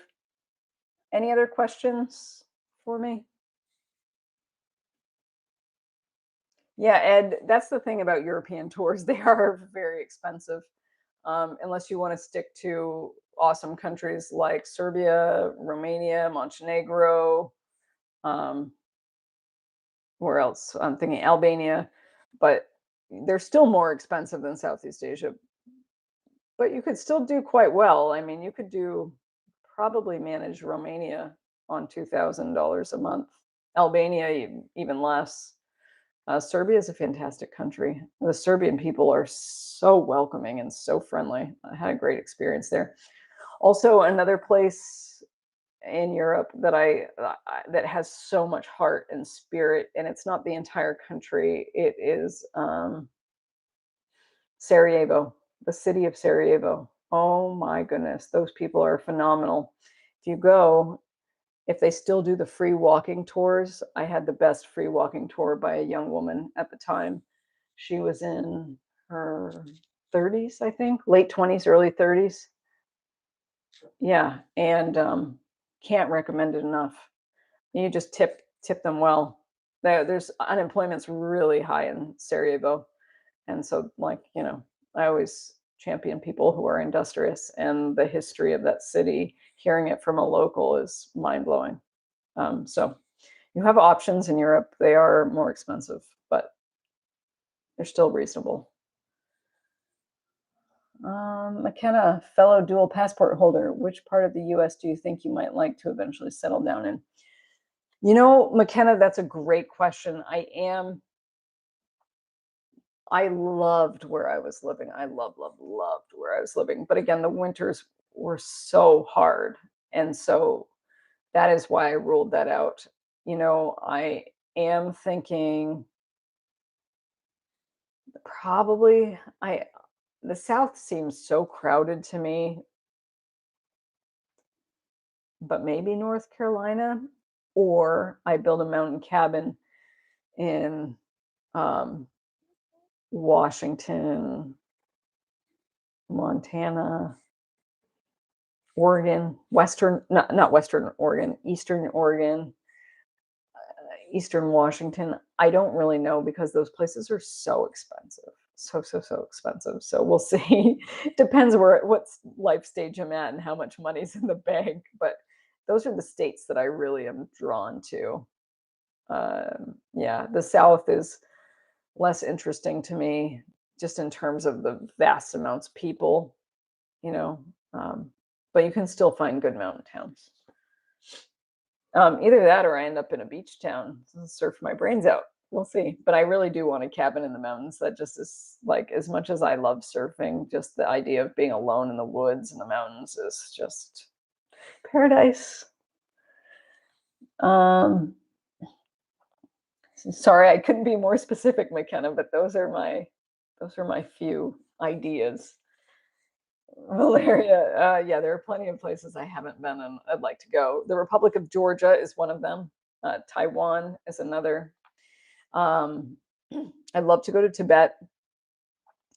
Any other questions for me? Yeah, Ed, that's the thing about European tours. They are very expensive, unless you want to stick to awesome countries like Serbia, Romania, Montenegro. Um, where else? I'm thinking Albania, but they're still more expensive than Southeast Asia. But you could still do quite well. I mean, you could do, probably manage Romania on $2,000 a month. Albania, even less. Serbia is a fantastic country. The Serbian people are so welcoming and so friendly. I had a great experience there. Also, another place in Europe that that has so much heart and spirit, and it's not the entire country. It is Sarajevo, the city of Sarajevo. Oh my goodness, those people are phenomenal. If you go, if they still do the free walking tours, I had the best free walking tour by a young woman at the time. She was in her 30s, I think, late 20s, early 30s. Yeah, and can't recommend it enough. You just tip them well. There's unemployment's really high in Sarajevo, and so like I always champion people who are industrious, and the history of that city. Hearing it from a local is mind blowing. So you have options in Europe. They are more expensive, but they're still reasonable. McKenna, fellow dual passport holder, which part of the US do you think you might like to eventually settle down in? McKenna, that's a great question. I loved where I was living. I loved where I was living. But again, the winters were so hard. And so that is why I ruled that out. I am thinking Probably, the South seems so crowded to me, but maybe North Carolina, or I build a mountain cabin in, um, Washington, Montana, Oregon, not Western Oregon, Eastern Oregon, Eastern Washington. I don't really know because those places are so expensive. So, so, so expensive. So we'll see. Depends what life stage I'm at and how much money's in the bank. But those are the states that I really am drawn to. Yeah, the South is less interesting to me just in terms of the vast amounts of people, you know. Um, but you can still find good mountain towns. Either that or I end up in a beach town and surf my brains out. We'll see. But I really do want a cabin in the mountains. That just is like, as much as I love surfing, just the idea of being alone in the woods and the mountains is just paradise. Um, Sorry, I couldn't be more specific, McKenna, but those are my few ideas. Valeria, yeah, there are plenty of places I haven't been and I'd like to go. The Republic of Georgia is one of them. Taiwan is another. Um, I'd love to go to Tibet.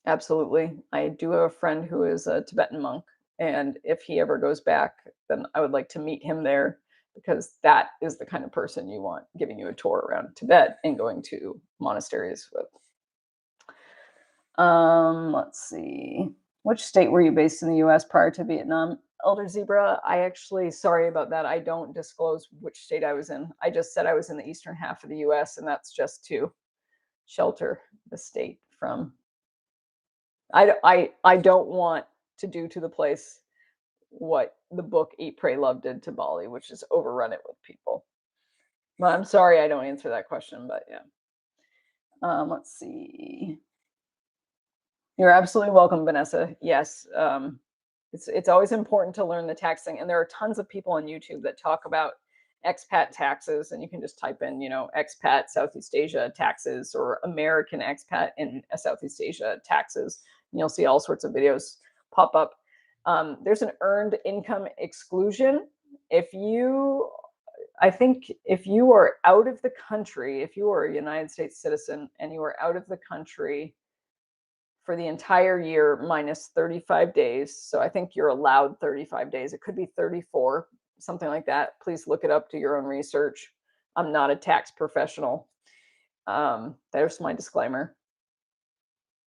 Absolutely. I do have a friend who is a Tibetan monk, and if he ever goes back, then I would like to meet him there because that is the kind of person you want giving you a tour around Tibet and going to monasteries with. Let's see. Which state were you based in the US prior to Vietnam? Elder Zebra, I actually, sorry about that. I don't disclose which state I was in. I just said I was in the eastern half of the US, and that's just to shelter the state from. I don't want to do to the place what the book Eat, Pray, Love did to Bali, which is overrun it with people. Well, I'm sorry I don't answer that question, but yeah. Let's see. You're absolutely welcome, Vanessa. Yes, it's always important to learn the tax thing, and there are tons of people on YouTube that talk about expat taxes, and you can just type in, expat Southeast Asia taxes or American expat in Southeast Asia taxes, and you'll see all sorts of videos pop up. There's an earned income exclusion. I think if you are out of the country, if you are a United States citizen and you are out of the country for the entire year minus 35 days. So I think you're allowed 35 days. It could be 34, something like that. Please look it up, do your own research. I'm not a tax professional. There's my disclaimer.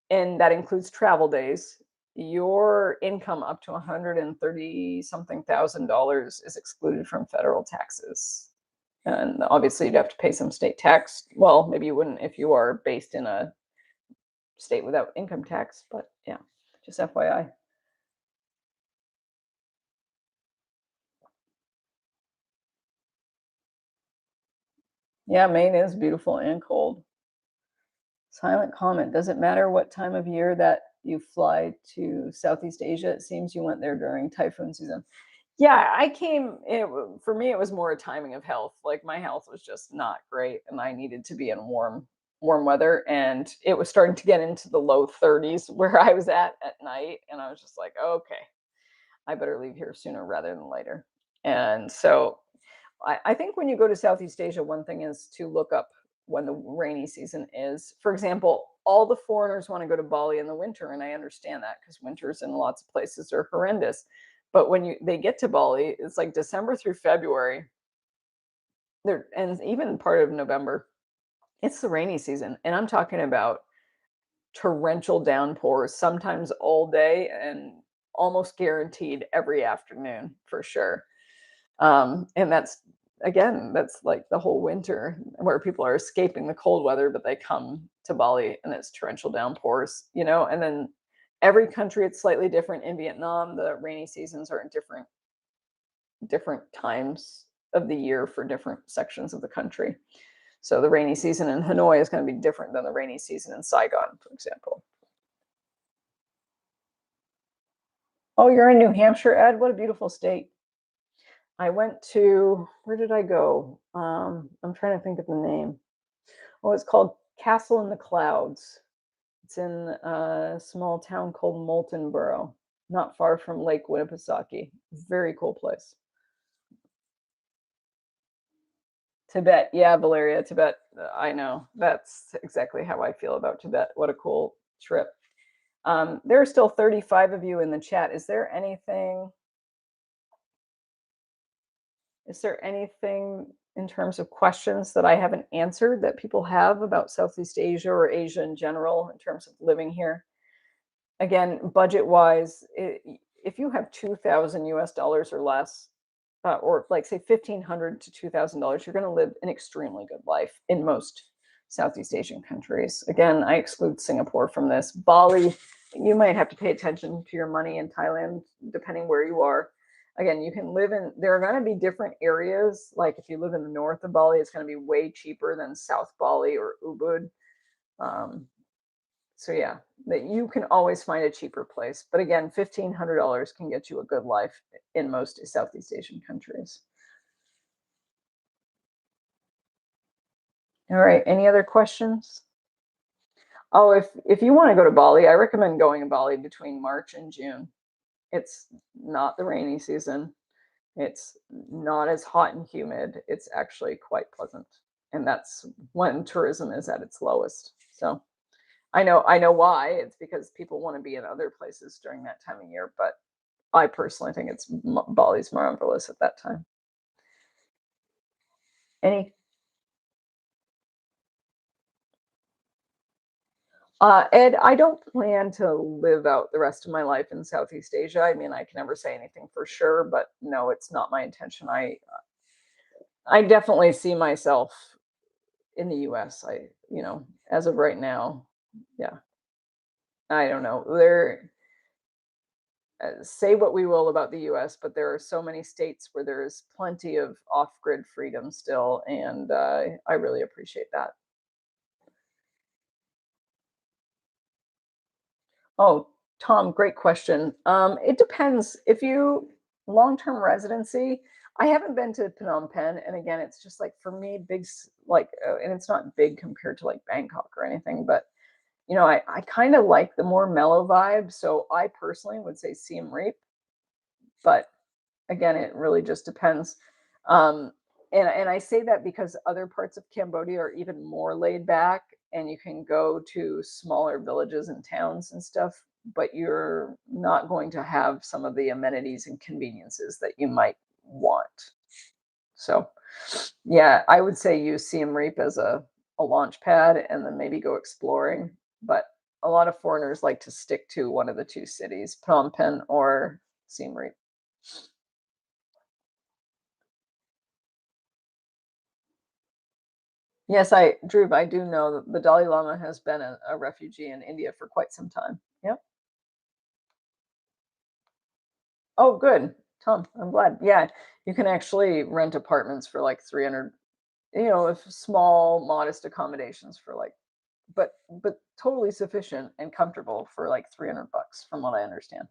And that includes travel days. Your income up to 130 something thousand dollars is excluded from federal taxes. And obviously you'd have to pay some state tax. Well, maybe you wouldn't if you are based in a state without income tax, but yeah, just FYI. Yeah, Maine is beautiful and cold. Silent comment. Does it matter what time of year that you fly to Southeast Asia? It seems you went there during typhoon season. Yeah, for me, it was more a timing of health. Like my health was just not great and I needed to be in warm weather. And it was starting to get into the low 30s where I was at night. And I was just like, okay, I better leave here sooner rather than later. And so I think when you go to Southeast Asia, one thing is to look up when the rainy season is. For example, all the foreigners want to go to Bali in the winter, and I understand that because winters in lots of places are horrendous. But when they get to Bali, it's like December through February, and even part of November, it's the rainy season, and I'm talking about torrential downpours, sometimes all day, and almost guaranteed every afternoon for sure. And that's like the whole winter where people are escaping the cold weather, but they come to Bali and it's torrential downpours, and then every country it's slightly different. In Vietnam, the rainy seasons are in different times of the year for different sections of the country. So the rainy season in Hanoi is going to be different than the rainy season in Saigon, for example. Oh, you're in New Hampshire, Ed? What a beautiful state. I went to, where did I go? I'm trying to think of the name. Oh, it's called Castle in the Clouds. It's in a small town called Moultonborough, not far from Lake Winnipesaukee. Very cool place. Tibet, yeah, Valeria, Tibet. I know. That's exactly how I feel about Tibet. What a cool trip. There are still 35 of you in the chat. Is there anything in terms of questions that I haven't answered that people have about Southeast Asia or Asia in general in terms of living here? Again, budget wise, if you have 2,000 US dollars or less, or like say 1,500 to $2,000, you're going to live an extremely good life in most Southeast Asian countries. Again, I exclude Singapore from this. Bali, you might have to pay attention to your money in Thailand, depending where you are. Again, you can live in, there are going to be different areas. Like if you live in the north of Bali, it's going to be way cheaper than South Bali or Ubud. So yeah, that you can always find a cheaper place. But again, $1,500 can get you a good life in most Southeast Asian countries. All right, any other questions? Oh, if you want to go to Bali, I recommend going to Bali between March and June. It's not the rainy season. It's not as hot and humid. It's actually quite pleasant. And that's when tourism is at its lowest. So I know why. It's because people want to be in other places during that time of year, but I personally think it's Bali's marvelous at that time. Any Ed, I don't plan to live out the rest of my life in Southeast Asia. I mean, I can never say anything for sure, but no, it's not my intention. I definitely see myself in the US. As of right now, yeah. I don't know. Say what we will about the US, but there are so many states where there is plenty of off-grid freedom still, and I really appreciate that. Oh, Tom, great question. It depends. If you long-term residency, I haven't been to Phnom Penh, and again, it's just like for me, and it's not big compared to like Bangkok or anything, but I kind of like the more mellow vibe. So I personally would say Siem Reap, but again, it really just depends. Um, and I say that because other parts of Cambodia are even more laid back, and you can go to smaller villages and towns and stuff, but you're not going to have some of the amenities and conveniences that you might want. So, yeah, I would say use Siem Reap as a launch pad and then maybe go exploring. But a lot of foreigners like to stick to one of the two cities, Phnom Penh or Siem Reap. Yes, Drew, I do know that the Dalai Lama has been a refugee in India for quite some time. Yep. Oh, good. Tom, I'm glad. Yeah, you can actually rent apartments for like 300, if small, modest accommodations for like, but totally sufficient and comfortable for like $300 from what I understand.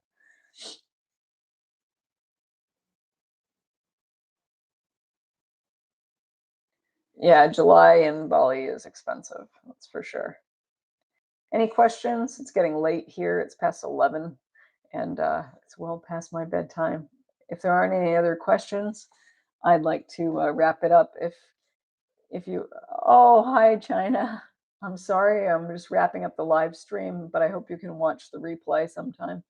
Yeah, July in Bali is expensive. That's for sure. Any questions? It's getting late here. It's past 11 and it's well past my bedtime. If there aren't any other questions, I'd like to wrap it up. If you, oh, hi, China. I'm sorry, I'm just wrapping up the live stream, but I hope you can watch the replay sometime.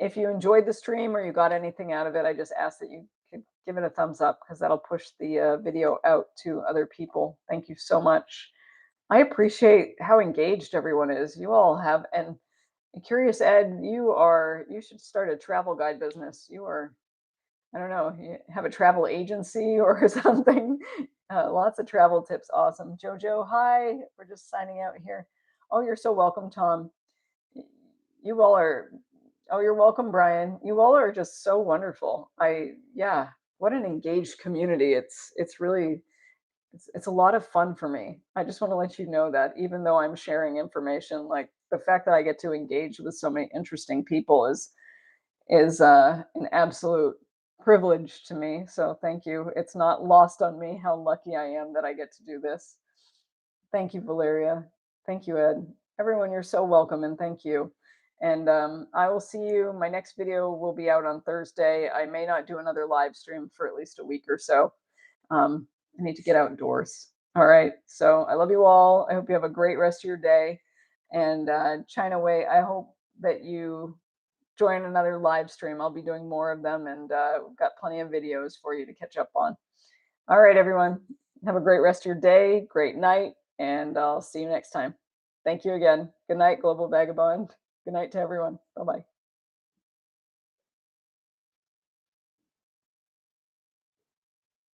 If you enjoyed the stream or you got anything out of it, I just ask that you could give it a thumbs up because that'll push the video out to other people. Thank you so much. I appreciate how engaged everyone is. You all have, and Curious Ed, you should start a travel guide business. I don't know, you have a travel agency or something. Lots of travel tips. Awesome. Jojo, hi. We're just signing out here. Oh, you're so welcome, Tom. You all are, oh, you're welcome, Brian. You all are just so wonderful. Yeah, what an engaged community. It's really, it's a lot of fun for me. I just want to let you know that even though I'm sharing information, like the fact that I get to engage with so many interesting people is an absolute privilege to me. So thank you. It's not lost on me how lucky I am that I get to do this. Thank you, Valeria. Thank you, Ed. Everyone, you're so welcome and thank you. And I will see you. My next video will be out on Thursday. I may not do another live stream for at least a week or so. I need to get outdoors. All right. So I love you all. I hope you have a great rest of your day. And China Way, I hope that you join another live stream. I'll be doing more of them, and we've got plenty of videos for you to catch up on. All right, everyone. Have a great rest of your day, great night, and I'll see you next time. Thank you again. Good night, Global Vagabond. Good night to everyone. Bye-bye.